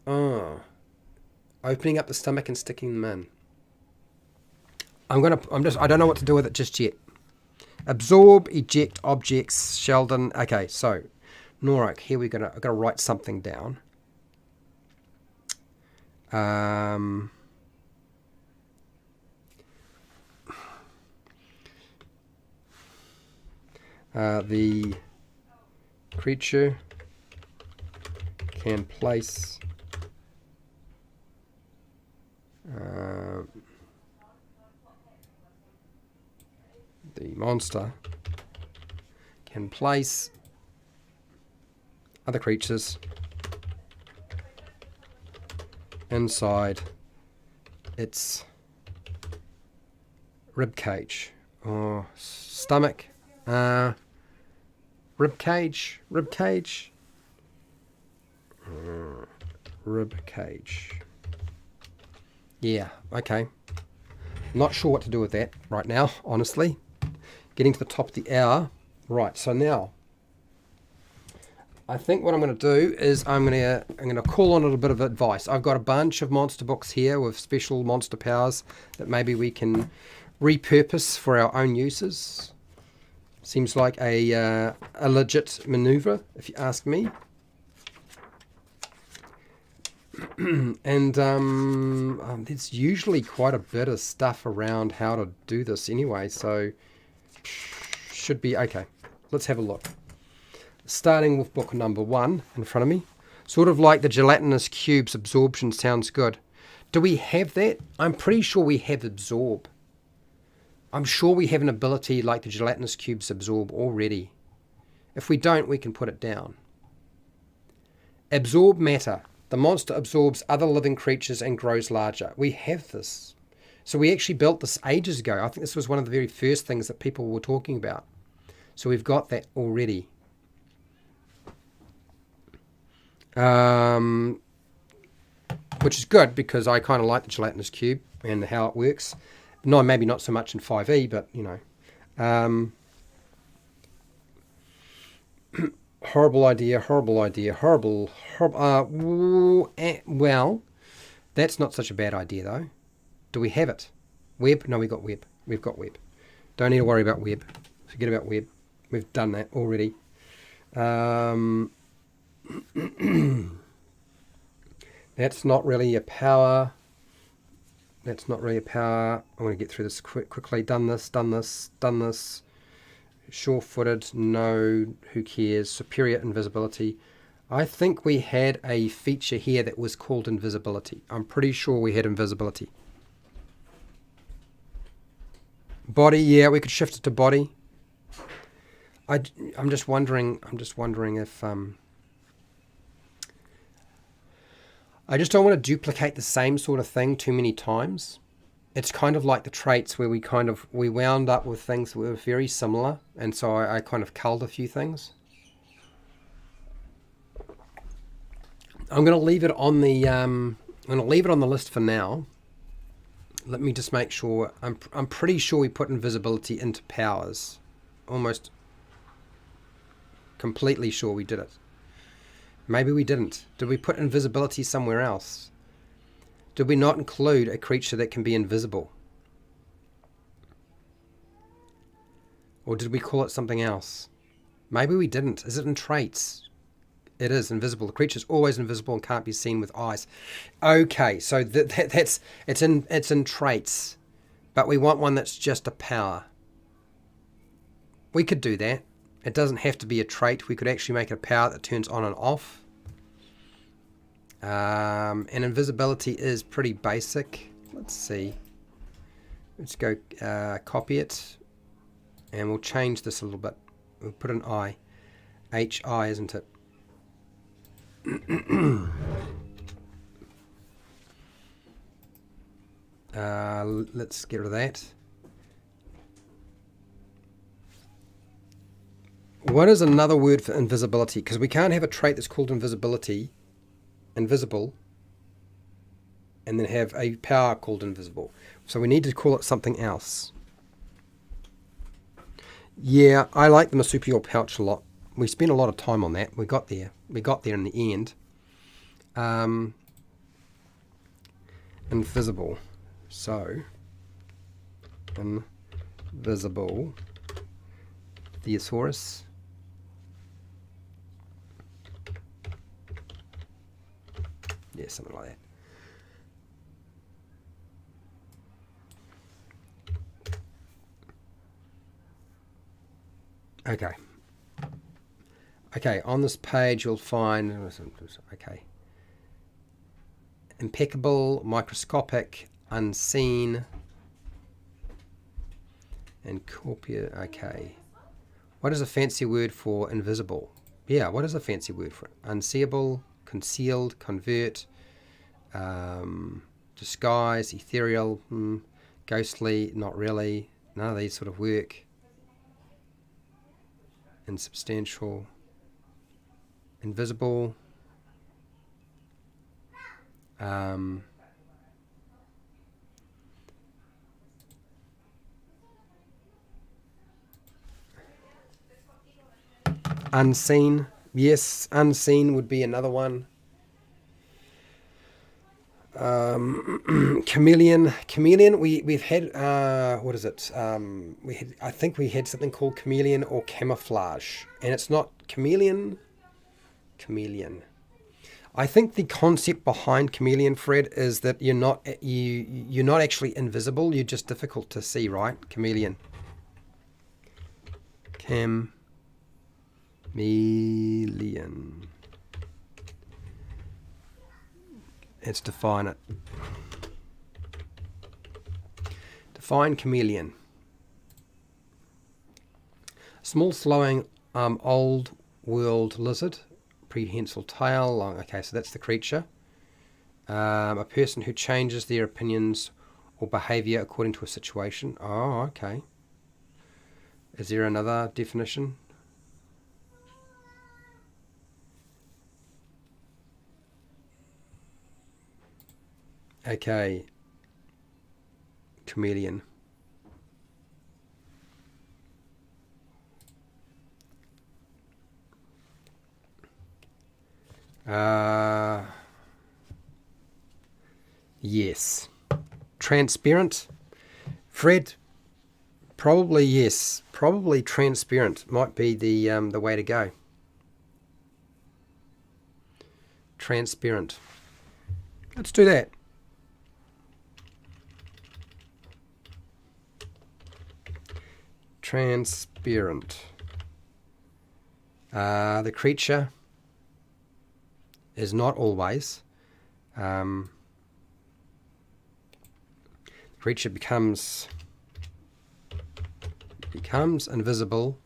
Oh, opening up the stomach and sticking them in. I don't know what to do with it just yet. Absorb, eject objects, Sheldon. Okay, so Norak, here I've got to write something down. The creature can place the monster can place other creatures inside its rib cage or stomach. Rib cage. Yeah, okay. Not sure what to do with that right now, honestly. Getting to the top of the hour. Right, so now I think what I'm going to do is I'm going to call on a little bit of advice. I've got a bunch of monster books here with special monster powers that maybe we can repurpose for our own uses. Seems like a legit maneuver, if you ask me. And there's usually quite a bit of stuff around how to do this anyway, so should be okay. Let's have a look. Starting with book number 1 in front of me. Sort of like the gelatinous cubes absorption sounds good. Do we have that? I'm pretty sure we have absorb. I'm sure we have an ability like the gelatinous cubes absorb already. If we don't, we can put it down. Absorb matter. The monster absorbs other living creatures and grows larger. We have this. So we actually built this ages ago. I think this was one of the very first things that people were talking about. So we've got that already. Which is good because I kind of like the gelatinous cube and how it works. No, maybe not so much in 5e, but you know. Horrible idea. Well, that's not such a bad idea though. Do we have it? Web? No, we got web. We've got web. Don't need to worry about web. Forget about web. We've done that already. That's not really a power. I'm going to get through this quickly. Done this. Sure-footed, no, who cares. Superior invisibility. I think we had a feature here that was called invisibility. I'm pretty sure we had invisibility. Body, yeah, we could shift it to body. I'm just wondering if I just don't want to duplicate the same sort of thing too many times. It's kind of like the traits where we wound up with things that were very similar, and so I kind of culled a few things. I'm going to leave it on the list for now. Let me just make sure. I'm pretty sure we put invisibility into powers. Almost completely sure we did it. Maybe we didn't. Did we put invisibility somewhere else? Did we not include a creature that can be invisible? Or did we call it something else? Maybe we didn't. Is it in traits? It is invisible. The creature's always invisible and can't be seen with eyes. Okay, so it's in traits, but we want one that's just a power. We could do that. It doesn't have to be a trait. We could actually make it a power that turns on and off. And invisibility is pretty basic. Let's see. Let's go copy it, and we'll change this a little bit. We'll put an I. H-I, isn't it? Let's get rid of that. What is another word for invisibility? Because we can't have a trait that's called invisible, and then have a power called invisible. So we need to call it something else. Yeah, I like the marsupial pouch a lot. We spent a lot of time on that. We got there in the end. invisible. So, invisible thesaurus. Yeah, something like that. Okay. Okay, on this page you'll find, okay, impeccable, microscopic, unseen, and corpia. Okay. What is a fancy word for invisible? Yeah, what is a fancy word for it? Unseeable, concealed, convert, disguise, ethereal, ghostly, not really. None of these sort of work. Insubstantial, invisible, unseen. Yes, unseen would be another one. Chameleon. We've had what is it? I think we had something called chameleon or camouflage, and it's not chameleon. Chameleon. I think the concept behind chameleon, Fred, is that you're not actually invisible. You're just difficult to see, right? Chameleon. Chameleon. Let's define it. Define chameleon. Small, slowing, old world lizard, prehensile tail. Long. Okay, so that's the creature. A person who changes their opinions or behavior according to a situation. Oh, okay. Is there another definition? Okay. Chameleon. Yes. Transparent. Fred, probably yes. Probably transparent might be the way to go. Transparent. Let's do that. Transparent. The creature is not always. The creature becomes invisible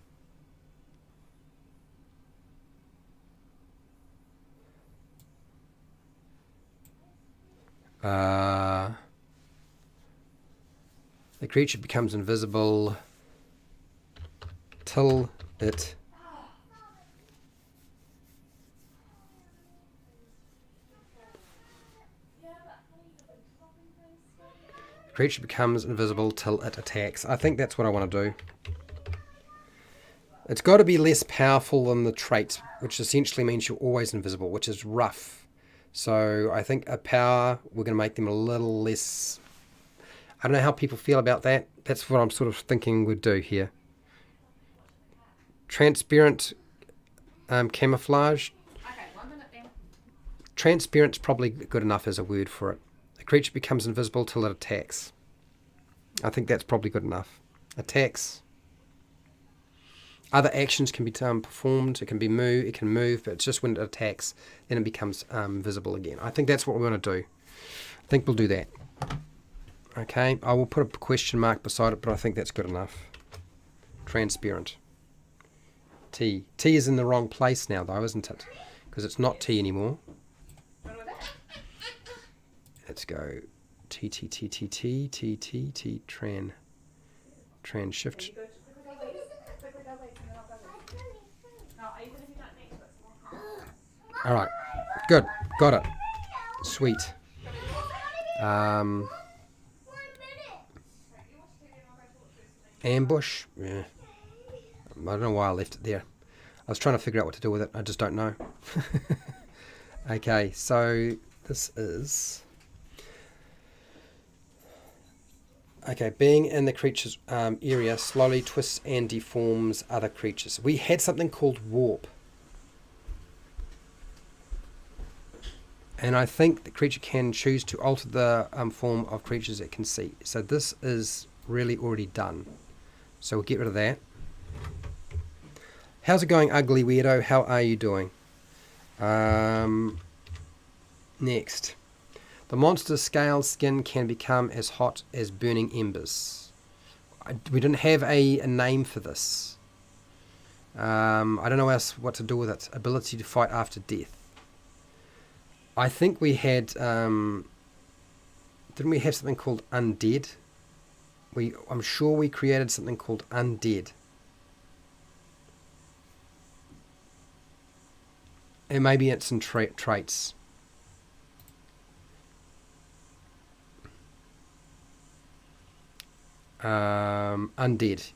the creature becomes invisible till it creature becomes invisible till it attacks. I think that's what I want to do. It's got to be less powerful than the trait, which essentially means you're always invisible, which is rough. So I think a power, we're going to make them a little less. I don't know how people feel about that. That's what I'm sort of thinking we'd do here. Transparent, camouflage. Okay, 1 minute then. Transparent's probably good enough as a word for it. A creature becomes invisible till it attacks. I think that's probably good enough. Attacks. Other actions can be performed. It can move, but it's just when it attacks, then it becomes visible again. I think that's what we want to do. I think we'll do that. Okay, I will put a question mark beside it, but I think that's good enough. Transparent. T. T is in the wrong place now, though, isn't it? Because it's not T anymore. Let's go T, T, T, T, T, T, T, T, tran shift. All right, good, got it. Sweet. Ambush. Yeah. I don't know why I left it there. I was trying to figure out what to do with it. I just don't know. Okay, so this is Okay, being in the creature's area slowly twists and deforms other creatures. We had something called warp. And I think the creature can choose to alter the form of creatures it can see. So this is really already done. So we'll get rid of that. How's it going, ugly weirdo? How are you doing? Next. The monster's scaled skin can become as hot as burning embers. We didn't have a name for this. I don't know else what to do with it. Ability to fight after death. I think we had... didn't we have something called undead? I'm sure we created something called undead. And maybe it's in traits. Undead.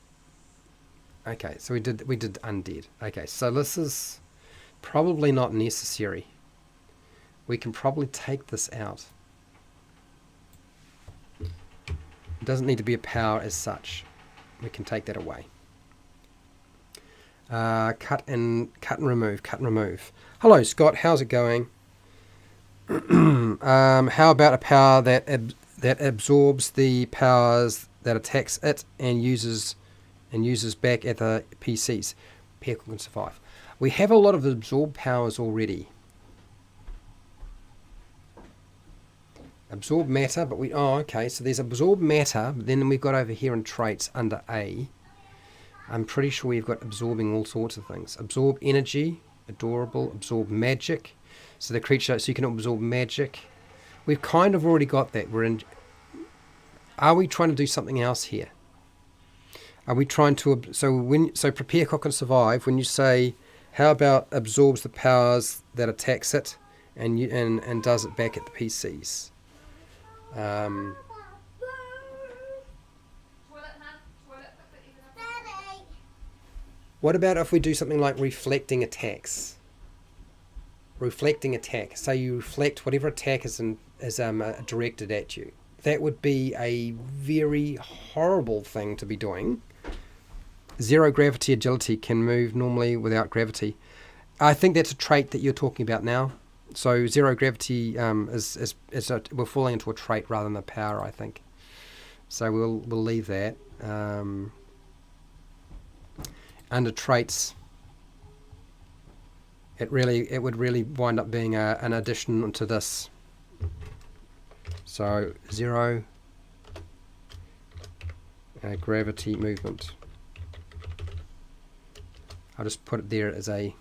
Okay, so we did undead. Okay, so this is probably not necessary. We can probably take this out. It doesn't need to be a power as such. We can take that away. Cut and remove. Hello, Scott. How's it going? How about a power that absorbs the powers that attacks it and uses back at the PCs? Vehicle can survive. We have a lot of absorb powers already. Absorb matter, but okay, so there's absorb matter, but then we've got over here in traits under A. I'm pretty sure we've got absorbing all sorts of things. Absorb energy, adorable, absorb magic. So the creature, so you can absorb magic. We've kind of already got that. Are we trying to do something else here? Are we trying to, so prepare, cook and survive, when you say, how about absorbs the powers that attacks it and does it back at the PCs? What about if we do something like reflecting attacks? Reflecting attack. So you reflect whatever attack is directed at you. That would be a very horrible thing to be doing. Zero gravity agility, can move normally without gravity. I think that's a trait that you're talking about now. So zero gravity we're falling into a trait rather than a power, I think. So we'll leave that. Under traits, it would really wind up being an addition to this. So zero gravity movement. I'll just put it there as a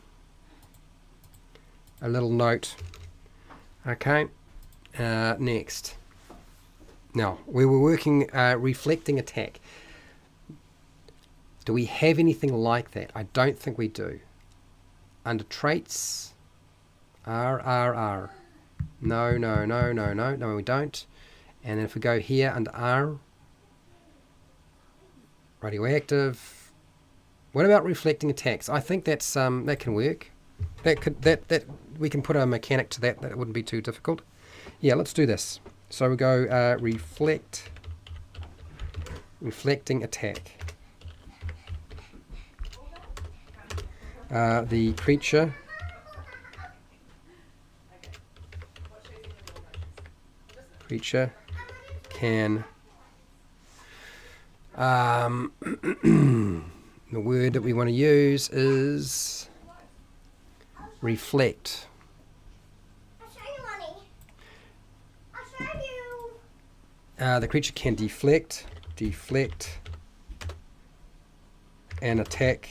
little note. Okay, next. Now, we were working reflecting attack. Do we have anything like that? I don't think we do. Under traits, R. No, we don't. And then if we go here under R, radioactive. What about reflecting attacks? I think that's that can work. That we can put a mechanic to that. That wouldn't be too difficult. Yeah, let's do this. So we go reflecting attack. The creature can the word that we want to use is reflect. The creature can deflect an attack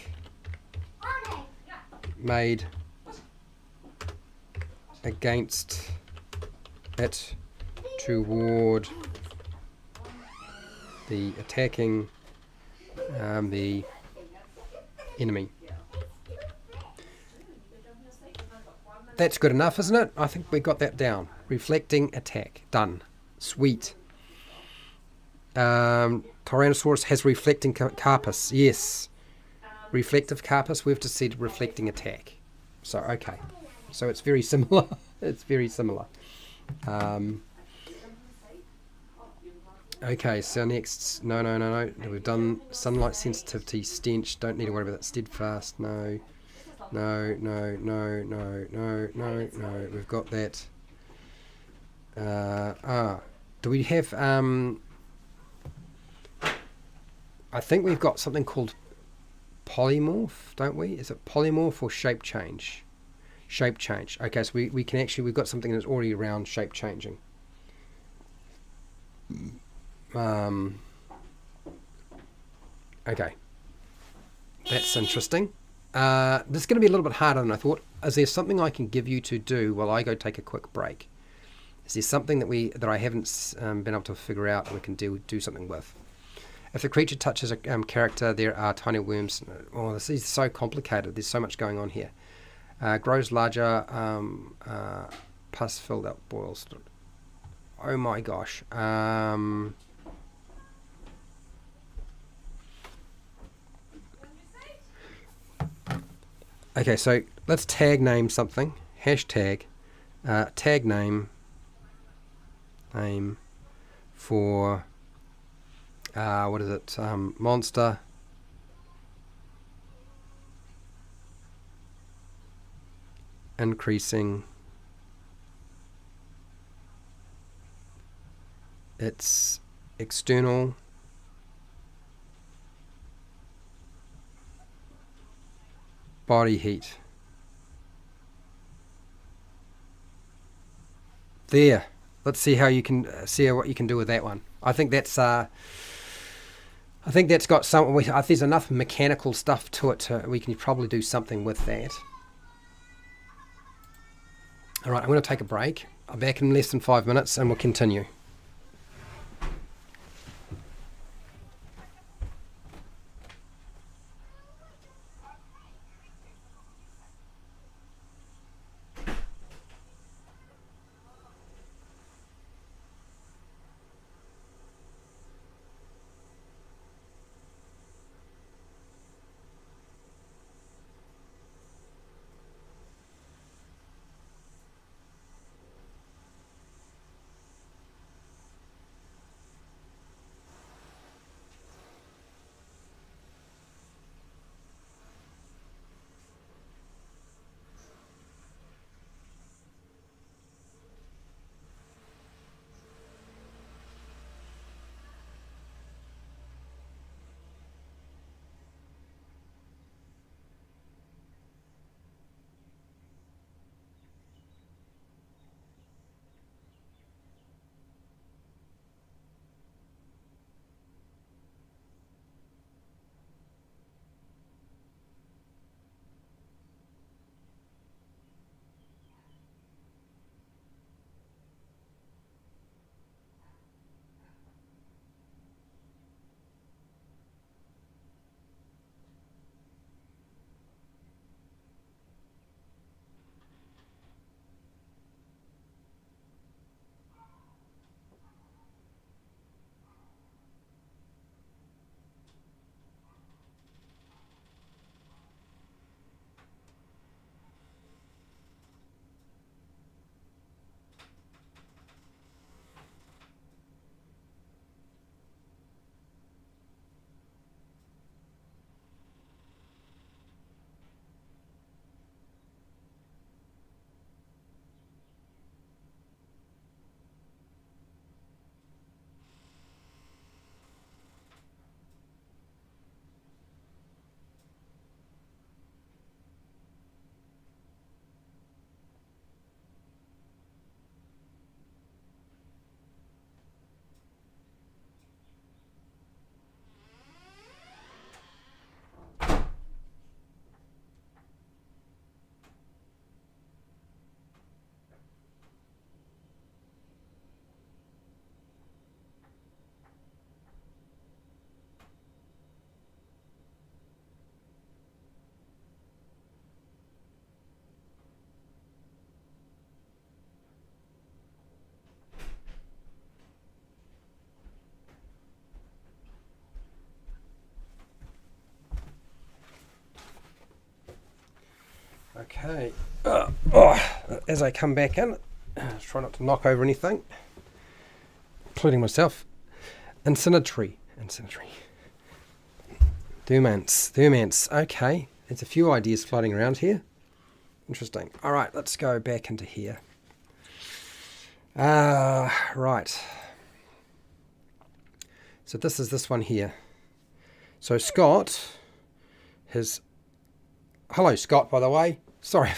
made against it toward the attacking the enemy. That's good enough, isn't it? I think we got that down. Reflecting attack. Done. Sweet. Tyrannosaurus has reflecting carpus. Yes. Reflective carpus. We've just said reflecting attack. So, okay. So it's very similar. It's very similar. Okay, so next, no. We've done sunlight sensitivity, stench. Don't need to worry about that. Steadfast, no. No. We've got that. Do we have? I think we've got something called polymorph, don't we? Is it polymorph or shape change? Shape change. Okay, so we can actually, we've got something that's already around shape changing. Okay, that's interesting. This is going to be a little bit harder than I thought. Is there something I can give you to do while I go take a quick break? Is there something that I haven't been able to figure out and we can do something with? If the creature touches a character, there are tiny worms. Oh, this is so complicated. There's so much going on here. Grows larger, pus filled up boils. Oh my gosh. Okay, so let's tag name something. Hashtag tag name for what is it? Monster increasing its external body heat. There. Let's see how you can see what you can do with that one. I think that's got some. There's enough mechanical stuff to it. We can probably do something with that. All right, I'm going to take a break. I'm back in less than 5 minutes, and we'll continue. Okay. As I come back in, try not to knock over anything, including myself. Incinitory. Thermance. Okay. There's a few ideas floating around here. Interesting. All right, let's go back into here. Right. So this is this one here. So Scott has... Hello, Scott, by the way. Sorry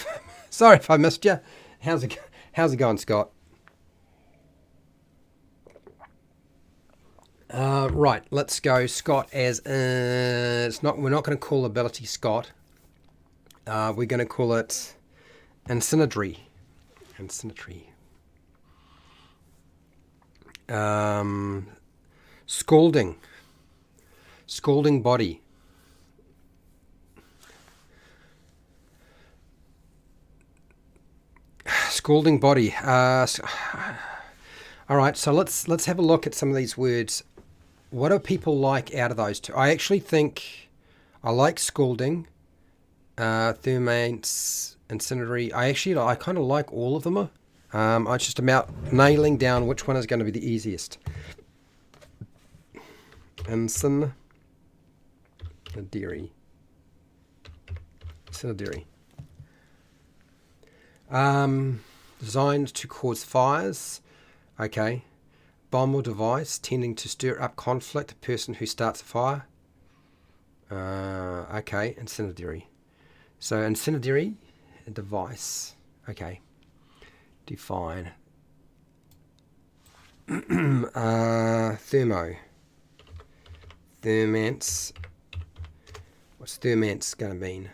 if I missed you. How's it going, Scott? Right, let's go Scott as we're not going to call ability Scott. We're going to call it Incinitory. Scalding body. Scalding body. All right, so let's have a look at some of these words. What do people like out of those two? I actually think I like scalding, thermance, incinitory. I kind of like all of them. It's just about nailing down which one is going to be the easiest. Incinitory. Designed to cause fires. Okay. Bomb or device tending to stir up conflict. A person who starts a fire. Okay. Incendiary. So incendiary, a device. Okay. Define. Thermo. Thermance. What's thermance going to mean?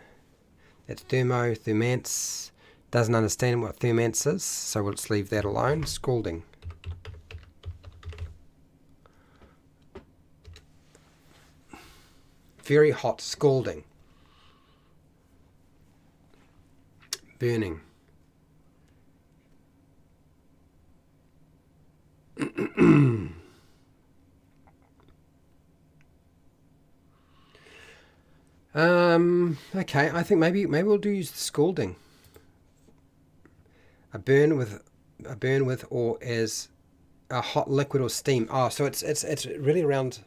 That's thermo. Thermance. Doesn't understand what thermance is, so let's leave that alone. Scalding. Very hot. Scalding. Burning. Okay, I think maybe we'll do scalding. A burn with or as a hot liquid or steam. Oh, so it's really around.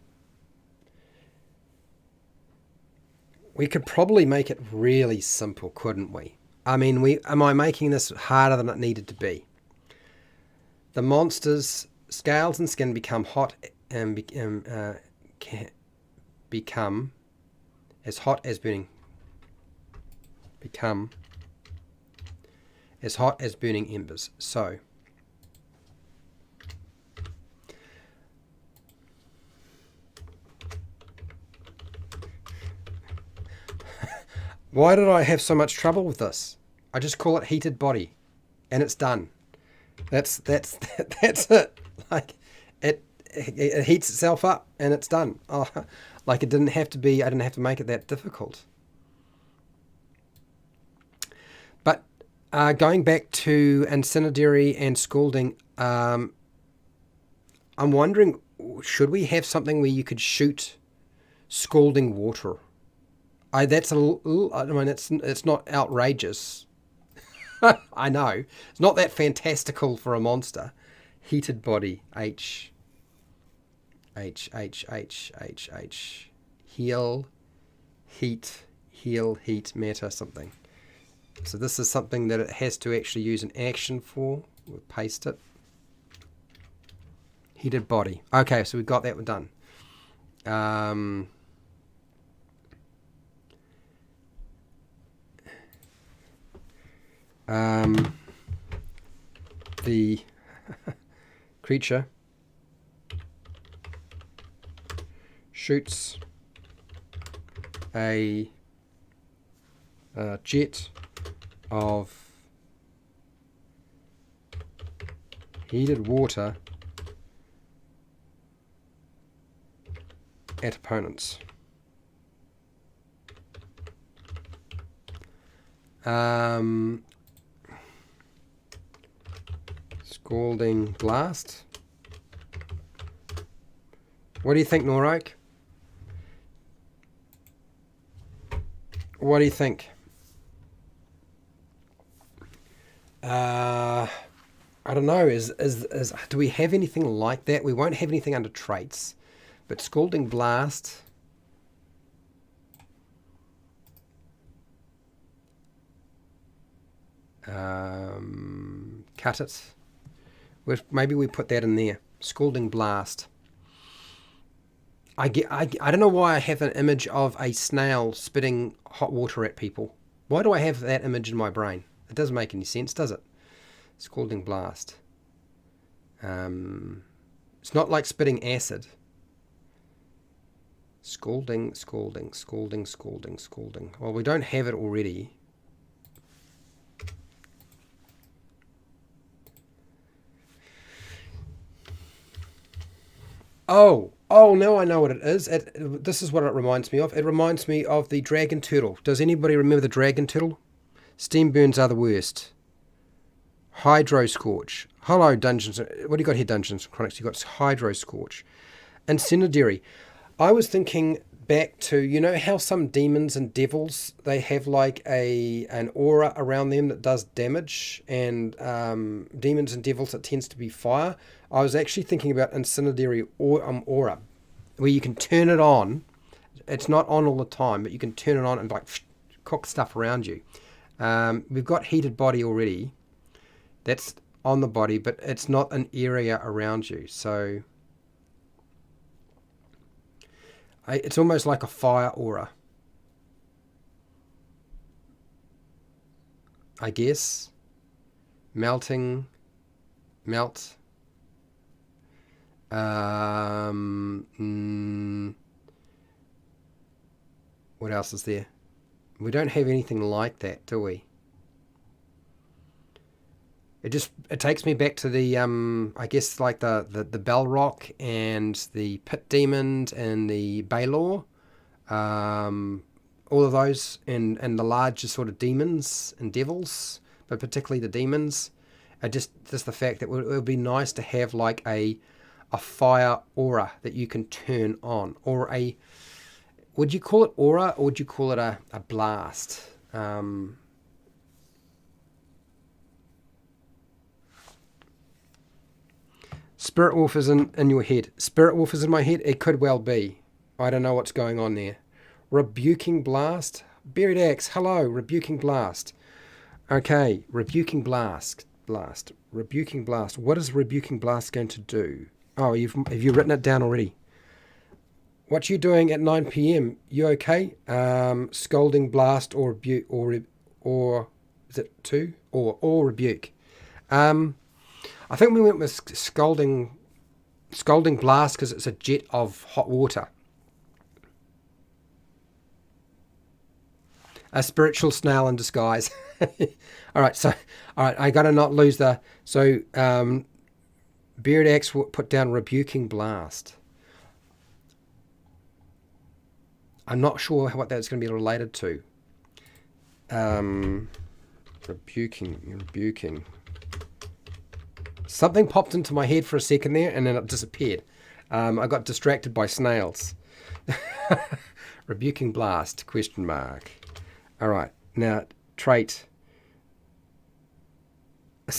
We could probably make it really simple, couldn't we? I mean, am I making this harder than it needed to be? The monster's scales and skin become hot and become as hot as burning. Become as hot as burning embers. So, why did I have so much trouble with this? I just call it heated body, and it's done. That's it. Like it heats itself up, and it's done. Oh, like it didn't have to be. I didn't have to make it that difficult. But going back to incendiary and scalding, I'm wondering, should we have something where you could shoot scalding water? I mean, it's not outrageous. I know. It's not that fantastical for a monster. Heated body. H. Heal. Heat, matter, something. So this is something that it has to actually use an action for. We'll paste it. Heated body. Okay, so we've got that one done. The creature shoots a jet of heated water at opponents. Scalding blast. What do you think, Noroak? What do you think? I don't know. Do we have anything like that? We won't have anything under traits. But Scalding Blast... cut it. Maybe we put that in there. Scalding Blast. I don't know why I have an image of a snail spitting hot water at people. Why do I have that image in my brain? It doesn't make any sense, does it? Scalding Blast. It's not like spitting acid. Scalding. Well, we don't have it already. Oh, now I know what it is. This is what it reminds me of. It reminds me of the dragon turtle. Does anybody remember the dragon turtle? Steam burns are the worst. Hydro Scorch. Hello, Dungeons. What do you got here, Dungeons and Chronics? You got Hydro Scorch. Incendiary. I was thinking back to, you know how some demons and devils, they have like an aura around them that does damage, and demons and devils, it tends to be fire. I was actually thinking about incendiary aura, where you can turn it on. It's not on all the time, but you can turn it on and like cook stuff around you. We've got heated body already. That's on the body, but it's not an area around you. So it's almost like a fire aura, I guess. Melt. What else is there? We don't have anything like that, do we? It takes me back to the I guess like the Balrog and the Pit Demon and the Balor, all of those, and the larger sort of demons and devils, but particularly the demons. Just the fact that it would be nice to have like a fire aura that you can turn on, or would you call it aura, or would you call it a blast? Spirit Wolf is in your head. Spirit Wolf is in my head. It could well be. I don't know what's going on there. Rebuking Blast. Buried Axe. Hello. Rebuking Blast. Okay. Rebuking Blast. Rebuking Blast. What is Rebuking Blast going to do? Oh, have you written it down already? What you doing at 9 p.m.? You okay? Scolding Blast or rebuke, or is it 2? Or rebuke. I think we went with Scalding Blast because it's a jet of hot water. A spiritual snail in disguise. All right, I got to not lose the... So, Beard Axe put down Rebuking Blast. I'm not sure what that's going to be related to. Rebuking. Something popped into my head for a second there, and then it disappeared. I got distracted by snails. Rebuking Blast, ? All right, now, trait.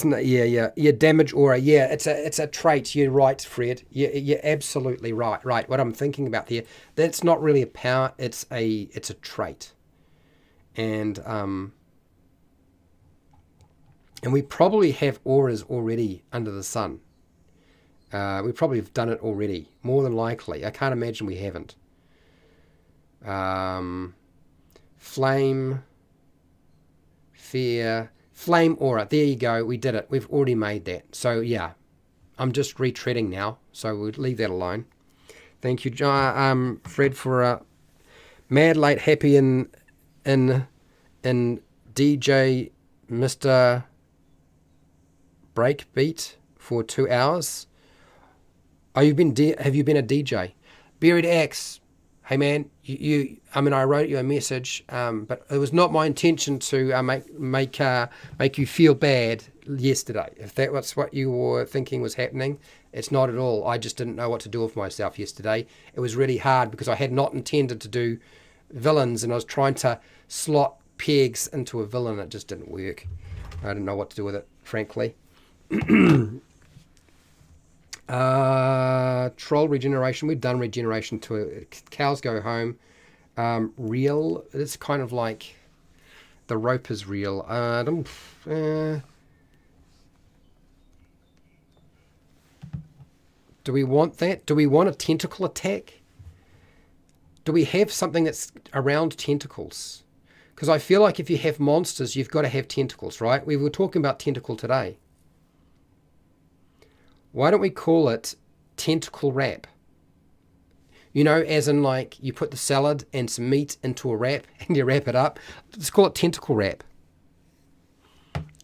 Yeah, damage aura. Yeah, it's a trait. You're right, Fred. You're absolutely right. Right, what I'm thinking about there, that's not really a power, it's a trait. And we probably have auras already under the sun. We probably have done it already, more than likely. I can't imagine we haven't. Flame, fear, flame aura. There you go. We did it. We've already made that. So yeah, I'm just retreading now. So we'll leave that alone. Thank you, Fred, for mad late happy in DJ Mr. Breakbeat for 2 hours. Have you been a DJ? Buried Axe. Hey man, I wrote you a message, but it was not my intention to make you feel bad yesterday. If that was what you were thinking was happening, it's not at all. I just didn't know what to do with myself yesterday. It was really hard because I had not intended to do villains, and I was trying to slot pegs into a villain. It just didn't work. I didn't know what to do with it, frankly. Troll regeneration. We've done regeneration to it. Cows go home. Real. It's kind of like the rope is real. Do we want that? Do we want a tentacle attack? Do we have something that's around tentacles? Because I feel like if you have monsters, you've got to have tentacles, right? We were talking about tentacle today. Why don't we call it tentacle wrap? You know, as in like you put the salad and some meat into a wrap and you wrap it up. Let's call it tentacle wrap.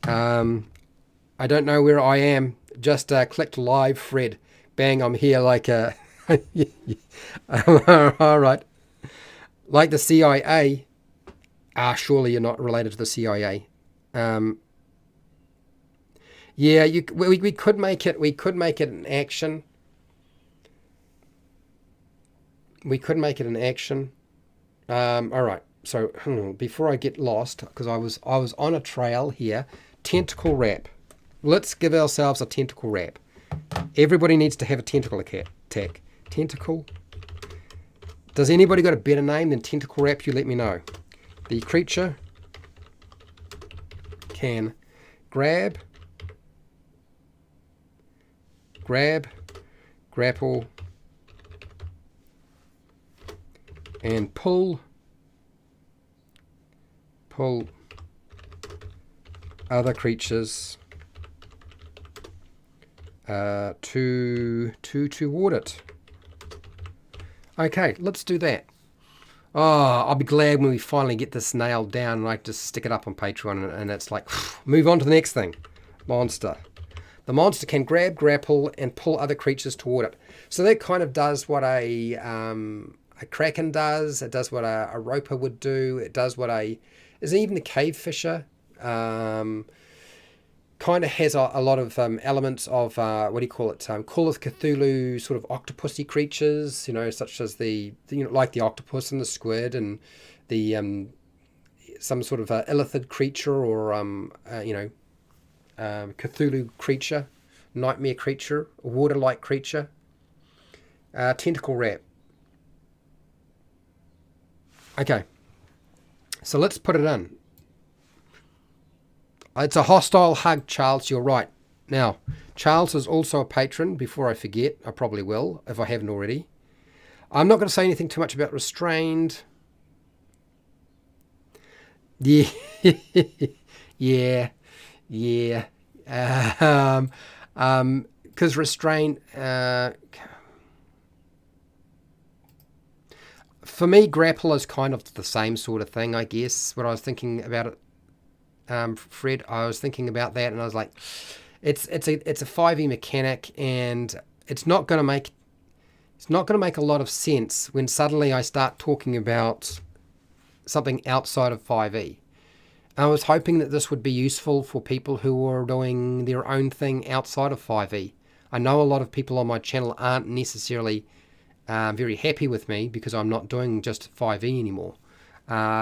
I don't know where I am. Just clicked live, Fred. Bang, I'm here like a... All right. Like the CIA. Surely you're not related to the CIA. Yeah, we could make it. We could make it an action. We could make it an action. All right. So before I get lost, because I was on a trail here. Tentacle wrap. Let's give ourselves a tentacle wrap. Everybody needs to have a tentacle attack. Tentacle. Does anybody got a better name than tentacle wrap? You let me know. The creature can grab, grapple, and pull other creatures toward it. Okay, let's do that. Oh, I'll be glad when we finally get this nailed down and I just stick it up on Patreon and it's like, move on to the next thing. Monster. The monster can grab, grapple, and pull other creatures toward it. So that kind of does what a kraken does. It does what a roper would do. It does what is even the cave fisher. Kind of has a lot of elements of what do you call it? Call of Cthulhu sort of octopusy creatures, you know, such as like the octopus and the squid and the some sort of illithid creature or Cthulhu creature, nightmare creature, water-like creature. Tentacle wrap. Okay, so let's put it in. It's a hostile hug, Charles. You're right. Now, Charles is also a patron. Before I forget, I probably will, if I haven't already. I'm not going to say anything too much about restrained. Yeah. yeah. Because restraint... for me, grapple is kind of the same sort of thing, I guess. What I was thinking about it, Fred, I was thinking about that, and I was like, it's a 5e mechanic, and it's not going to make a lot of sense when suddenly I start talking about something outside of 5e. I was hoping that this would be useful for people who are doing their own thing outside of 5e. I know a lot of people on my channel aren't necessarily very happy with me because I'm not doing just 5e anymore.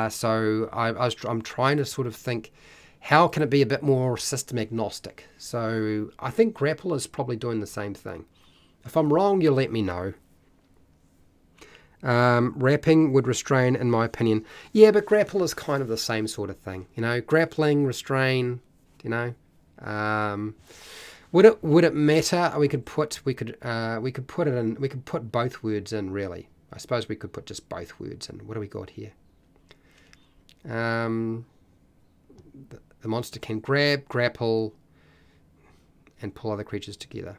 So I'm trying to sort of think, how can it be a bit more system agnostic? So I think grapple is probably doing the same thing. If I'm wrong, you'll let me know. Wrapping would restrain, in my opinion. Yeah, but grapple is kind of the same sort of thing. You know, grappling, restrain. You know, would it matter? We could put it in. We could put both words in. Really, I suppose we could put just both words in. What do we got here? The monster can grab, grapple, and pull other creatures together.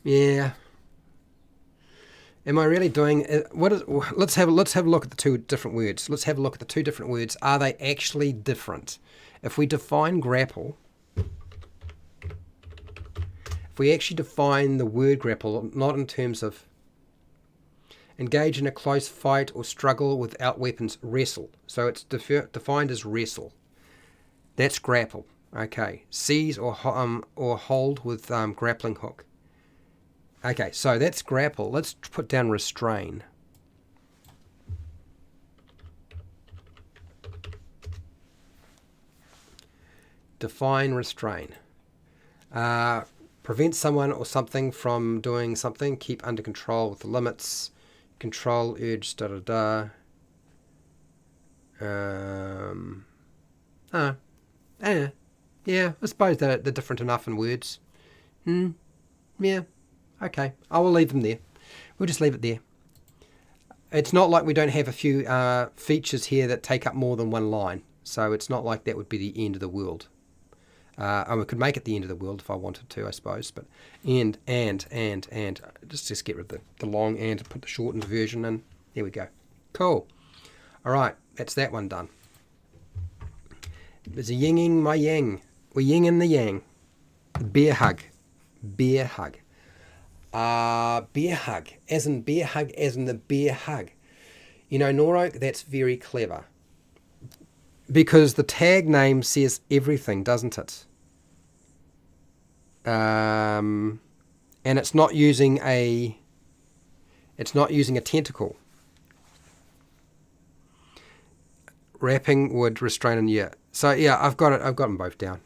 Yeah. Am I really doing what is? Let's have a look at the two different words. Let's have a look at the two different words. Are they actually different? If we define grapple, if we actually define the word grapple, not in terms of engage in a close fight or struggle without weapons, wrestle. So it's defined as wrestle. That's grapple. Okay. Seize or hold with grappling hook. Okay, so that's grapple. Let's put down restrain. Define restrain. Prevent someone or something from doing something. Keep under control with the limits. Control, urge, yeah, I suppose they're different enough in words. Yeah, okay. I will leave them there. We'll just leave it there. It's not like we don't have a few features here that take up more than one line. So it's not like that would be the end of the world. And we could make it the end of the world if I wanted to, I suppose. But and. Just get rid of the long and put the shortened version in. There we go. Cool. All right, that's that one done. There's a yinging my yang. We're yin and the yang. Bear hug. Bear hug. Bear hug. As in bear hug, as in the bear hug. You know, Noroak, that's very clever. Because the tag name says everything, doesn't it? And it's not using a tentacle. Wrapping would restrain and yeah. So yeah, I've got them both down.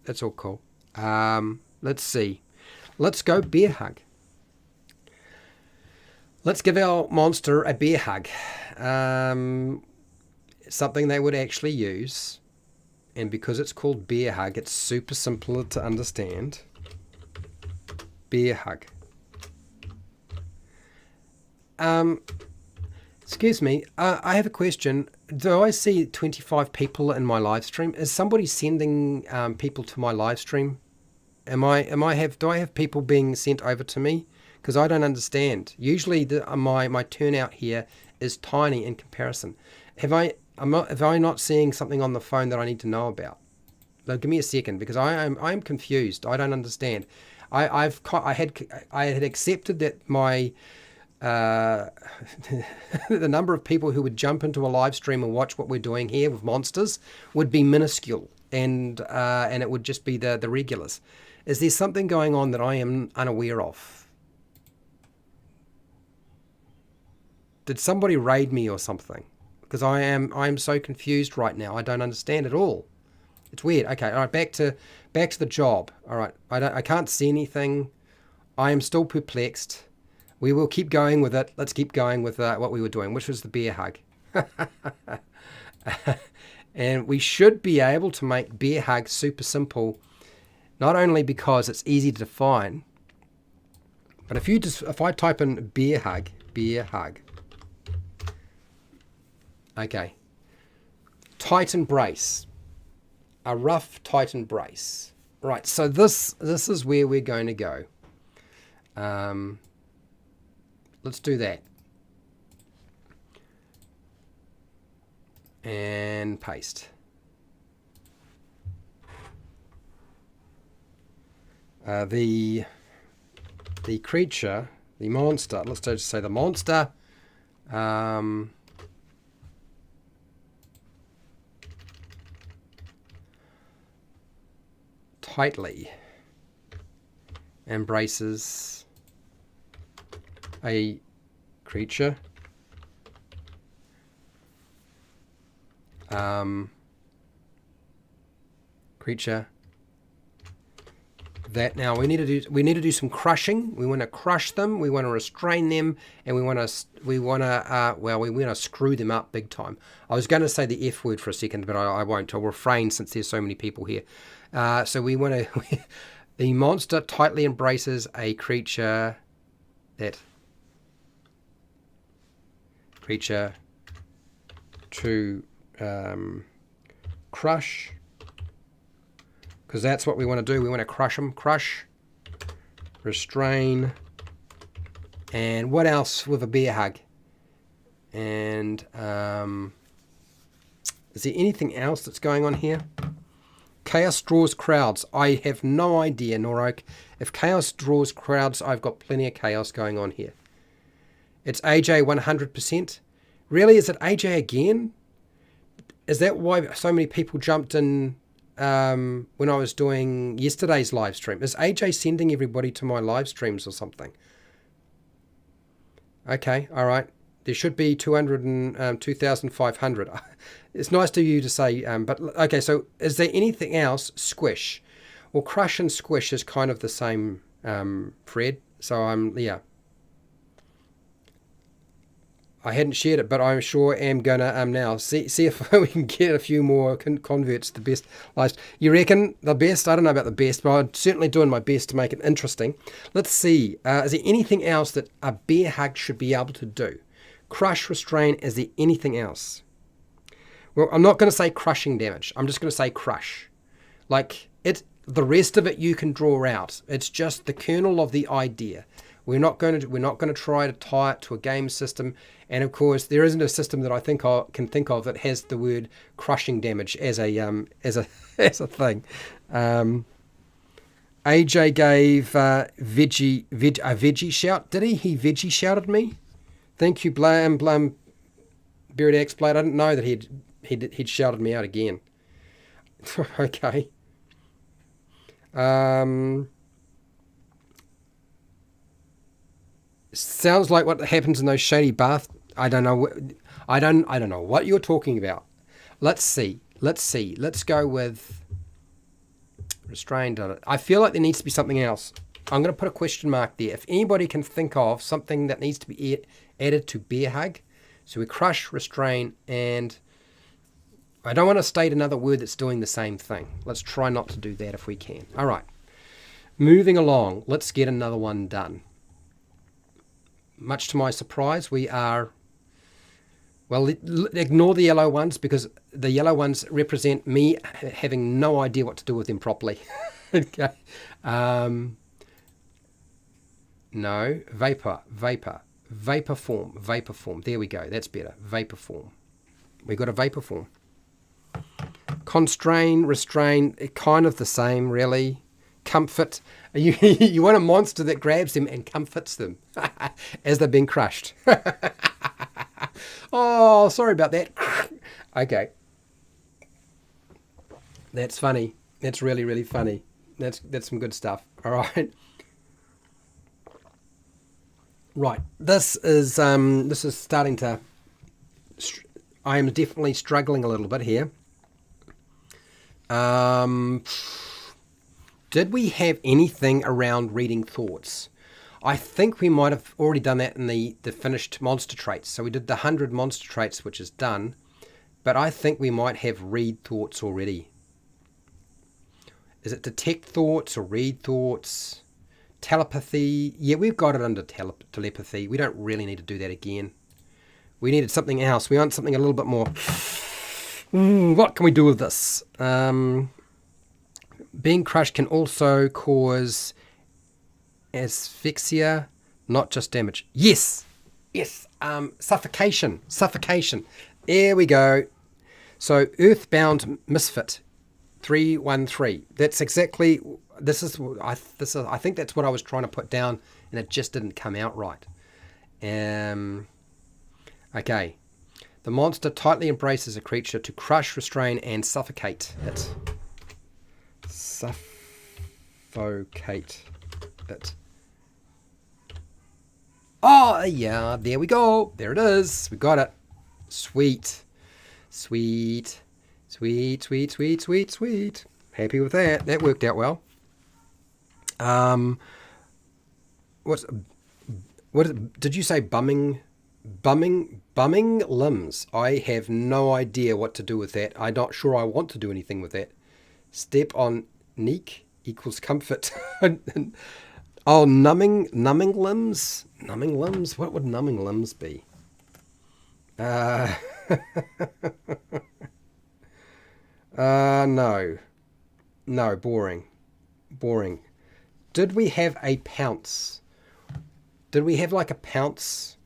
That's all cool. Let's see. Let's go bear hug. Let's give our monster a bear hug. Something they would actually use. And because it's called bear hug, it's super simple to understand. Bear hug. Excuse me, I have a question. Do I see 25 people in my live stream? Is somebody sending people to my live stream? Do I have people being sent over to me? Because I don't understand. Usually my turnout here is tiny in comparison. Am I not seeing something on the phone that I need to know about? So give me a second, because I am confused. I don't understand. I had accepted that my the number of people who would jump into a live stream and watch what we're doing here with monsters would be minuscule, and it would just be the regulars. Is there something going on that I am unaware of? Did somebody raid me or something? Because I am so confused right now. I don't understand at all. It's weird. Okay, all right, back to the job. All right, I can't see anything. I am still perplexed. We will keep going with it. Let's keep going with what we were doing, which was the bear hug. And we should be able to make bear hug super simple, not only because it's easy to define, but if I type in bear hug. Okay. Tight embrace. A rough, tight embrace. Right, so this is where we're going to go. Let's do that. And paste. The creature, the monster, let's just say the monster, tightly embraces a creature that now we need to do some crushing. We want to crush them, we want to restrain them, and we want to screw them up big time. I was going to say the F word for a second, but I won't. I'll refrain since there's so many people here. So we want to the monster tightly embraces a creature to crush, because that's what we want to do. We want to crush them. Crush, restrain, and what else with a bear hug? And is there anything else that's going on here? Chaos draws crowds. I have no idea, Noroak. If chaos draws crowds, I've got plenty of chaos going on here. It's AJ 100%. Really? Is it AJ again? Is that why so many people jumped in when I was doing yesterday's live stream? Is AJ sending everybody to my live streams or something? Okay, all right. There should be 2,500. It's nice to you to say, but okay, so is there anything else? Squish. Well, crush and squish is kind of the same, Fred. So yeah. I hadn't shared it, but I'm sure am gonna now see if we can get a few more converts. The best lives. You reckon the best? I don't know about the best, but I'm certainly doing my best to make it interesting. Let's see. Is there anything else that a bear hug should be able to do? Crush, restrain. Is there anything else? Well, I'm not going to say crushing damage. I'm just going to say crush. Like it. The rest of it you can draw out. It's just the kernel of the idea. We're not going to try to tie it to a game system, and of course there isn't a system that I can think of that has the word crushing damage as a as a thing. AJ gave a veggie shout. Did he? He veggie shouted me. Thank you, Blam Buried Axe Blade. I didn't know that he'd shouted me out again. Okay. Sounds like what happens in those shady bath. I don't know. I don't know what you're talking about. Let's see. Let's go with restrained. I feel like there needs to be something else. I'm going to put a question mark there. If anybody can think of something that needs to be added to bear hug, so we crush, restrain, and I don't want to state another word that's doing the same thing. Let's try not to do that if we can. All right. Moving along. Let's get another one done. Much to my surprise, we are... Well, ignore the yellow ones because the yellow ones represent me having no idea what to do with them properly. Okay. No. Vapor form. There we go. That's better. Vapor form. We got a vapor form. Constrain, restrain, kind of the same, really. Comfort. You want a monster that grabs them and comforts them as they're being crushed. Oh, sorry about that. Okay. That's funny. That's really, really funny. That's some good stuff. All right. Right. This is starting to... I am definitely struggling a little bit here. Did we have anything around reading thoughts? I think we might have already done that in the finished monster traits. So we did the 100 monster traits, which is done. But I think we might have read thoughts already. Is it detect thoughts or read thoughts? Telepathy? Yeah, we've got it under telepathy. We don't really need to do that again. We needed something else. We want something a little bit more... what can we do with this? Being crushed can also cause asphyxia, not just damage. Yes. Suffocation. There we go. So Earthbound Misfit 313. That's exactly. I think that's what I was trying to put down, and it just didn't come out right. Okay. The monster tightly embraces a creature to crush, restrain, and suffocate it. Suffocate it. Oh, yeah, there we go. There it is. We got it. Sweet. Happy with that. That worked out well. Did you say bumming limbs? I have no idea what to do with that. I'm not sure I want to do anything with that. Step on neek equals comfort. Oh, numbing limbs? Numbing limbs? What would numbing limbs be? No. No, boring. Did we have a pounce? Did we have like a pounce?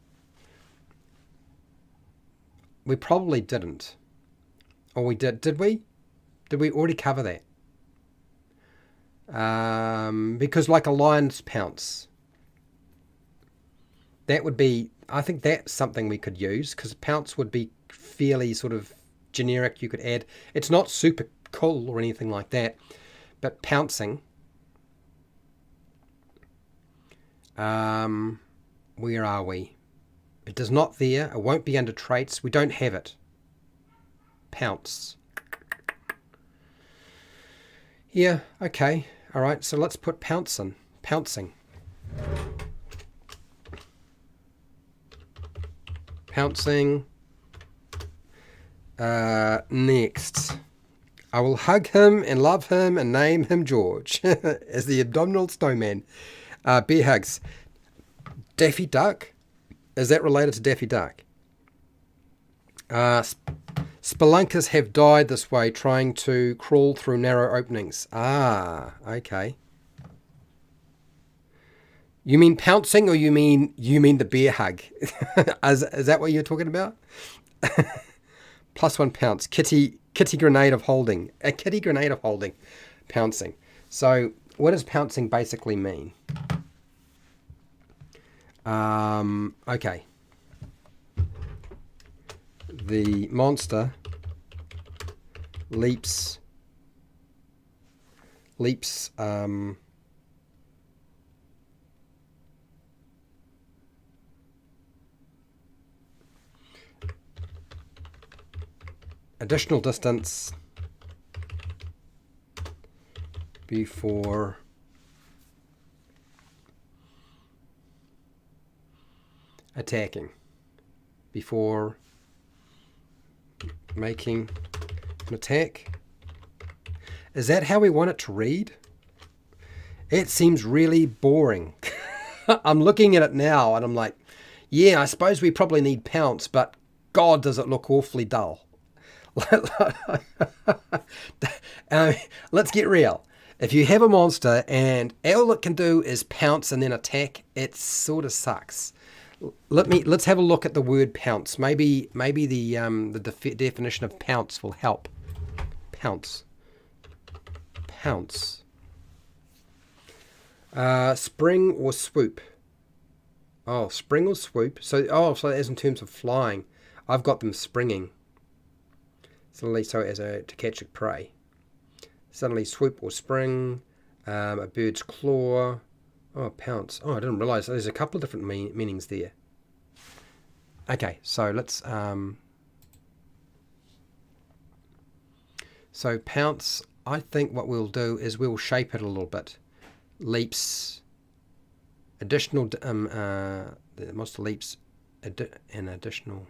We probably didn't. Or we did. Did we? Did we already cover that? Because like a lion's pounce. That would be... I think that's something we could use, because pounce would be fairly sort of generic. You could add... It's not super cool or anything like that, but pouncing... where are we? It does not there. It won't be under traits. We don't have it. Pounce. Yeah, okay. All right, so let's put pounce in. Pouncing. Pouncing. Next. I will hug him and love him and name him George as the abdominal snowman. Bear hugs. Daffy Duck? Is that related to Daffy Duck? Spelunkers have died this way, trying to crawl through narrow openings. Ah, okay. You mean pouncing, or you mean the bear hug? is that what you're talking about? +1 pounce. Kitty grenade of holding. A kitty grenade of holding. Pouncing. So what does pouncing basically mean? Okay. The monster leaps additional distance before attacking, before making an attack. Is that how we want it to read? It seems really boring. I'm looking at it now and I'm like, yeah, I suppose we probably need pounce, but God, does it look awfully dull. Let's get real. If you have a monster and all it can do is pounce and then attack, it sort of sucks. Let's have a look at the word pounce. Maybe the definition of pounce will help. Pounce. Spring or swoop. Oh, spring or swoop. So as in terms of flying, I've got them springing. Suddenly, so to catch a prey. Suddenly swoop or spring. A bird's claw. Oh, pounce. Oh, I didn't realise there's a couple of different meanings there. Okay, so let's... So pounce, I think what we'll do is we'll shape it a little bit. Leaps, additional... the monster leaps, an additional...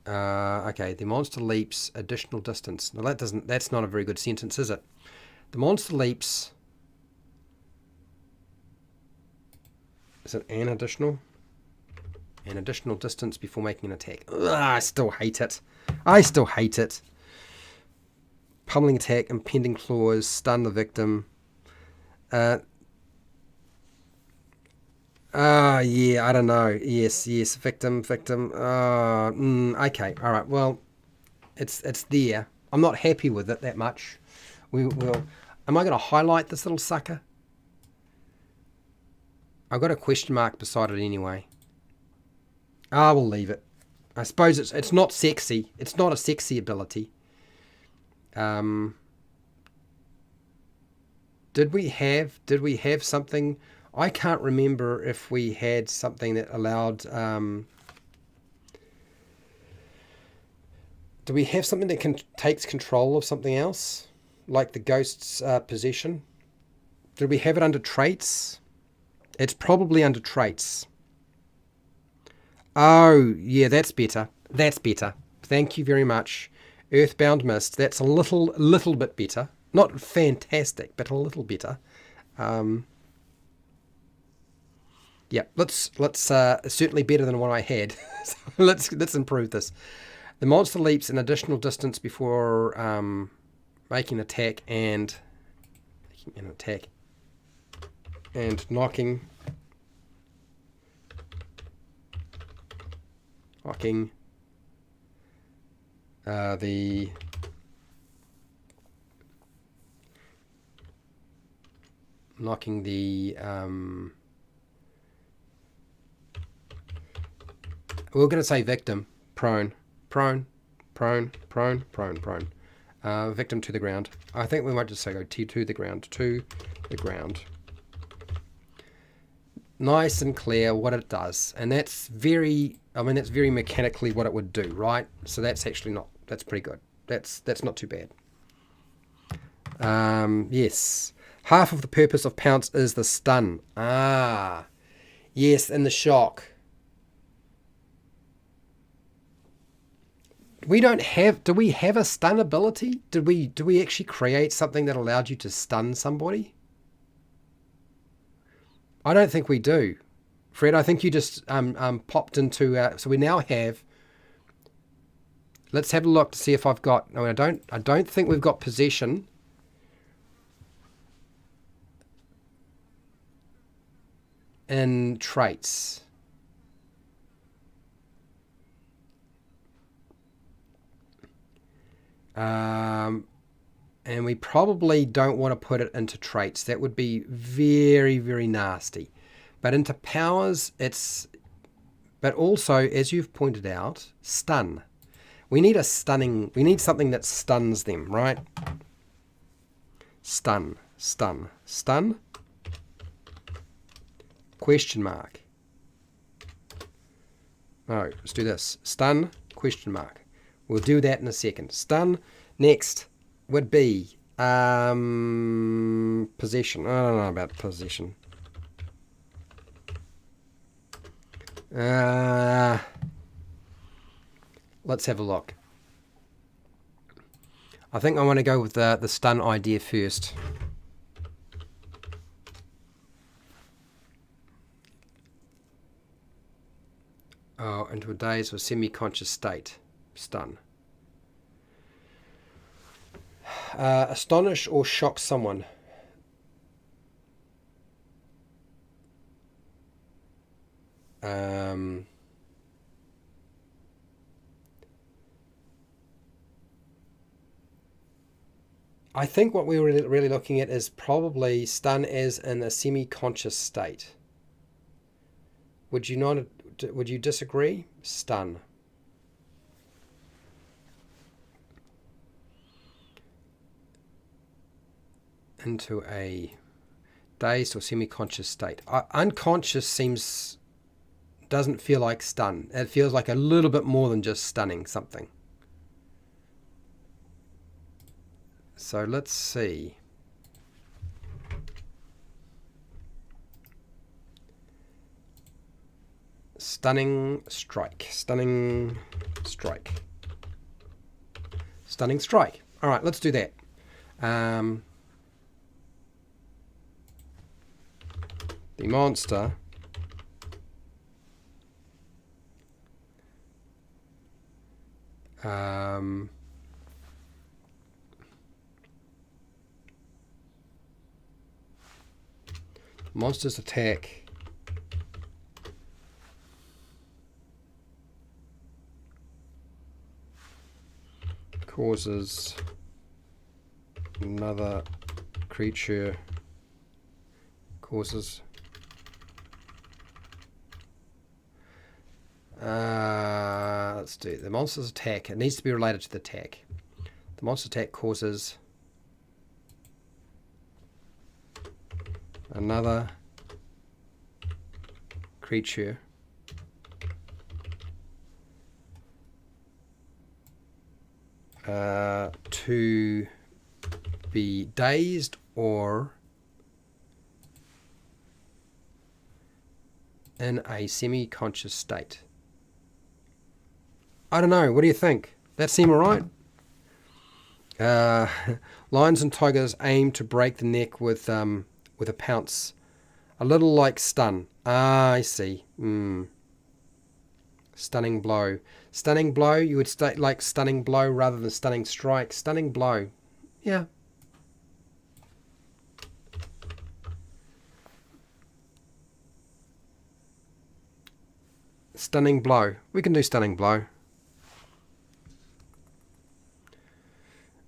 okay, the monster leaps additional distance. Now that's not a very good sentence, is it? The monster leaps. Is it an additional? An additional distance before making an attack. Ugh, I still hate it. Pummeling attack, impending claws, stun the victim. Yeah, I don't know. Yes, victim. Okay, all right. Well, it's there. I'm not happy with it that much. Am I going to highlight this little sucker? I've got a question mark beside it anyway. We'll leave it. I suppose it's not sexy. It's not a sexy ability. Did we have something? I can't remember if we had something that allowed... do we have something that takes control of something else? Like the ghost's possession? Did we have it under traits? It's probably under traits. Oh, yeah, that's better. Thank you very much. Earthbound Mist, that's a little bit better. Not fantastic, but a little better. Yeah, let's certainly better than what I had. So let's improve this. The monster leaps an additional distance before making an attack and knocking the we're going to say victim prone. Victim to the ground. I think we might just say go to the ground. To the ground. Nice and clear what it does. And that's very, I mean, that's very mechanically what it would do, right? So that's actually not, that's pretty good. That's not too bad. Yes. Half of the purpose of pounce is the stun. Ah. Yes, and the shock. We don't have, do we have a stun ability? Do we actually create something that allowed you to stun somebody? I don't think we do. Fred, I think you just popped into, so we now have, let's have a look to see if I've got, no, I don't think we've got possession. In traits. And we probably don't want to put it into traits. That would be very, very nasty. But into powers, it's, but also, as you've pointed out, stun. We need a stunning, we need something that stuns them, right? Stun, stun, stun. Question mark. No, let's do this. Stun, question mark. We'll do that in a second. Stun. Next would be possession. I don't know about possession. Let's have a look. I think I want to go with the stun idea first. Oh, into a dazed or semi-conscious state. Stun. Astonish or shock someone. I think what we were really looking at is probably stun as in a semi-conscious state. Would you not? Would you disagree? Stun. Into a dazed or semi-conscious state. Unconscious doesn't feel like stun. It feels like a little bit more than just stunning something. So let's see. Stunning strike. Stunning strike. Stunning strike. All right, let's do that. The monster monster's attack causes another creature causes let's do the monster's attack. It needs to be related to the attack. The monster attack causes another creature to be dazed or in a semi-conscious state. I don't know. What do you think? That seem alright? Lions and tigers aim to break the neck with a pounce. A little like stun. Ah, I see. Stunning blow. Stunning blow, you would state like stunning blow rather than stunning strike. Stunning blow. Yeah. Stunning blow. We can do stunning blow.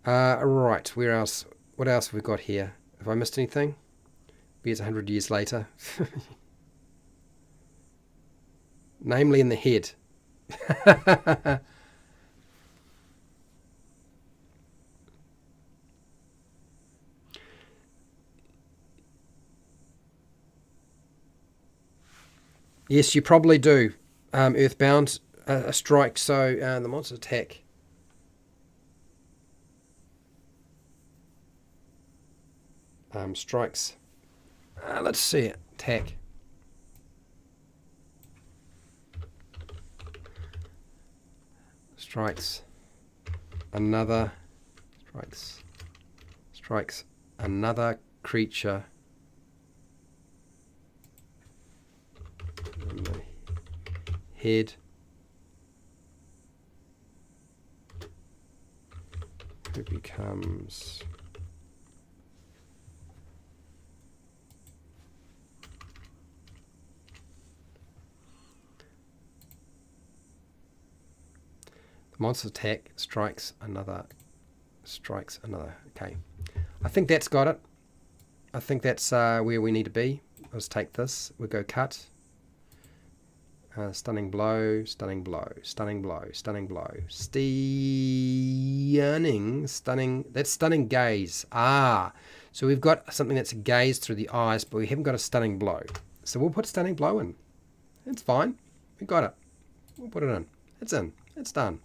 Right, where else? What else have we got here? Have I missed anything? Bears 100 years later. Namely in the head. Yes, you probably do. Earthbound, a strike. So the monster attack. Strikes. Let's see it. Attack. Strikes. Another. Strikes. Another creature. On the head. Who becomes... Monster attack, strikes another. Okay. I think that's got it. I think that's where we need to be. Let's take this. We'll go cut. Stunning blow, stunning blow, stunning blow, stunning blow. Stunning. That's stunning gaze. So we've got something that's a gaze through the eyes, but we haven't got a stunning blow. So we'll put stunning blow in. It's fine. We got it. We'll put it in. It's in. It's done.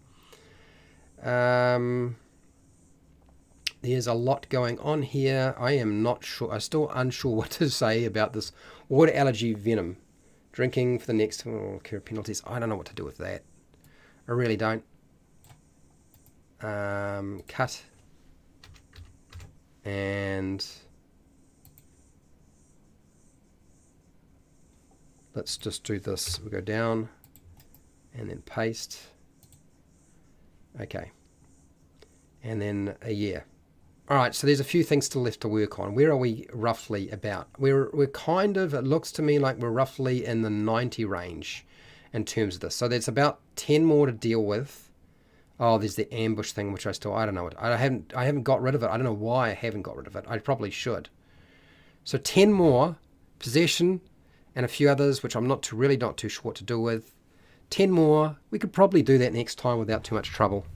There's a lot going on here. I am not sure. I'm still unsure what to say about this water allergy venom. Drinking for the next penalties. I don't know what to do with that. I really don't. Cut. And let's just do this. We go down and then paste. Okay. And then a year. All right, so there's a few things still left to work on. Where are we roughly about? We're kind of, it looks to me like we're roughly in the 90 range in terms of this. So there's about 10 more to deal with. Oh, there's the ambush thing, which I don't know. I haven't got rid of it. I don't know why I haven't got rid of it. I probably should. So 10 more, possession, and a few others, which I'm not too sure what to do with. 10 more. We could probably do that next time without too much trouble.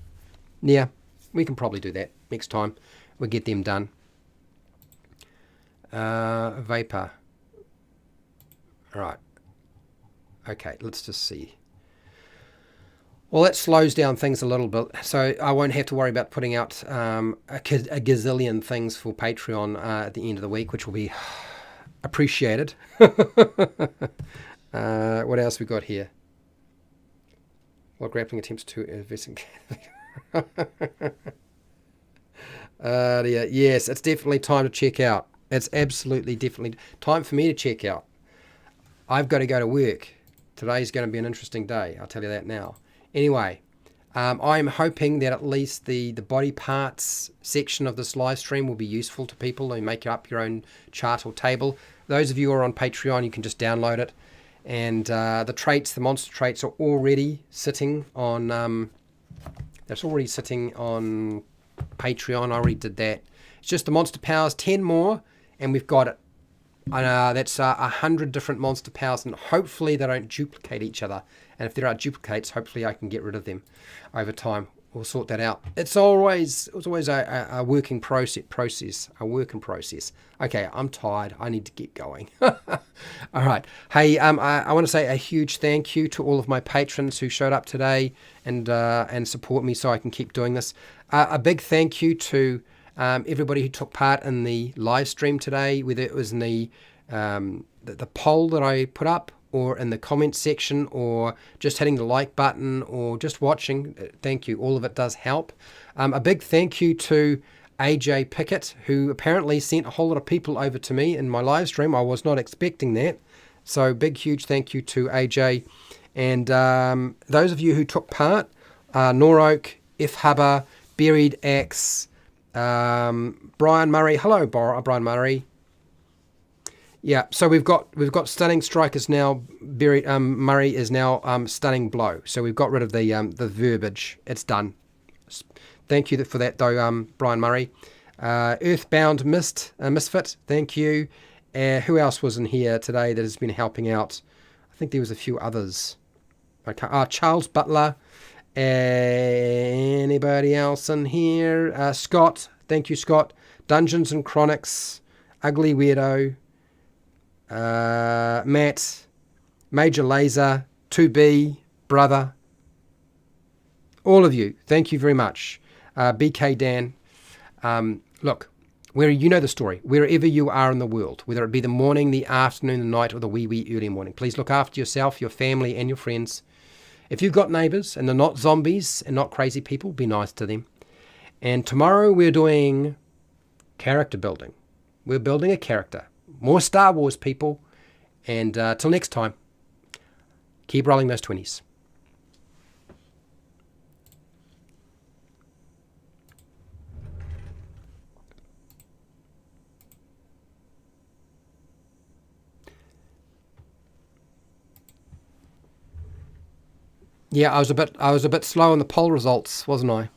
Yeah, we can probably do that next time. We'll get them done. Vapor. All right. Okay, let's just see. Well, that slows down things a little bit, so I won't have to worry about putting out a gazillion things for Patreon at the end of the week, which will be appreciated. What else we got here? While grappling attempts to invest in... yes, it's definitely time to check out. It's absolutely definitely time for me to check out. I've got to go to work. Today's going to be an interesting day. I'll tell you that now. Anyway, I'm hoping that at least the body parts section of this live stream will be useful to people who make up your own chart or table. Those of you who are on Patreon, you can just download it. And the monster traits are already sitting on... that's already sitting on Patreon. I already did that. It's just the monster powers, 10 more, and we've got it. That's 100 different monster powers, and hopefully they don't duplicate each other. And if there are duplicates, hopefully I can get rid of them over time. We'll sort that out. It's always a working process. A working process. Okay, I'm tired. I need to get going. All right. Hey, I want to say a huge thank you to all of my patrons who showed up today and support me so I can keep doing this. A big thank you to everybody who took part in the live stream today, whether it was in the poll that I put up, or in the comment section, or just hitting the like button, or just watching. Thank you. All of it does help. A big thank you to AJ Pickett, who apparently sent a whole lot of people over to me in my live stream. I was not expecting that. So big, huge thank you to AJ. And those of you who took part, Noroak, F. Hubber, Buried Axe, Brian Murray. Hello, Brian Murray. Yeah, so we've got stunning strikers now. Murray is now stunning blow. So we've got rid of the verbiage. It's done. Thank you for that, though, Brian Murray. Earthbound Misfit. Thank you. Who else was in here today that has been helping out? I think there was a few others. Okay, Charles Butler. Anybody else in here? Scott. Thank you, Scott. Dungeons and Chronics. Ugly Weirdo. Matt, Major Laser, 2B, Brother, all of you, thank you very much. BK Dan, look, you know the story, wherever you are in the world, whether it be the morning, the afternoon, the night, or the wee early morning, please look after yourself, your family, and your friends. If you've got neighbours and they're not zombies and not crazy people, be nice to them. And tomorrow we're doing character building. We're building a character. More Star Wars, people. And till next time, keep rolling those 20s. Yeah, I was a bit slow on the poll results, wasn't I?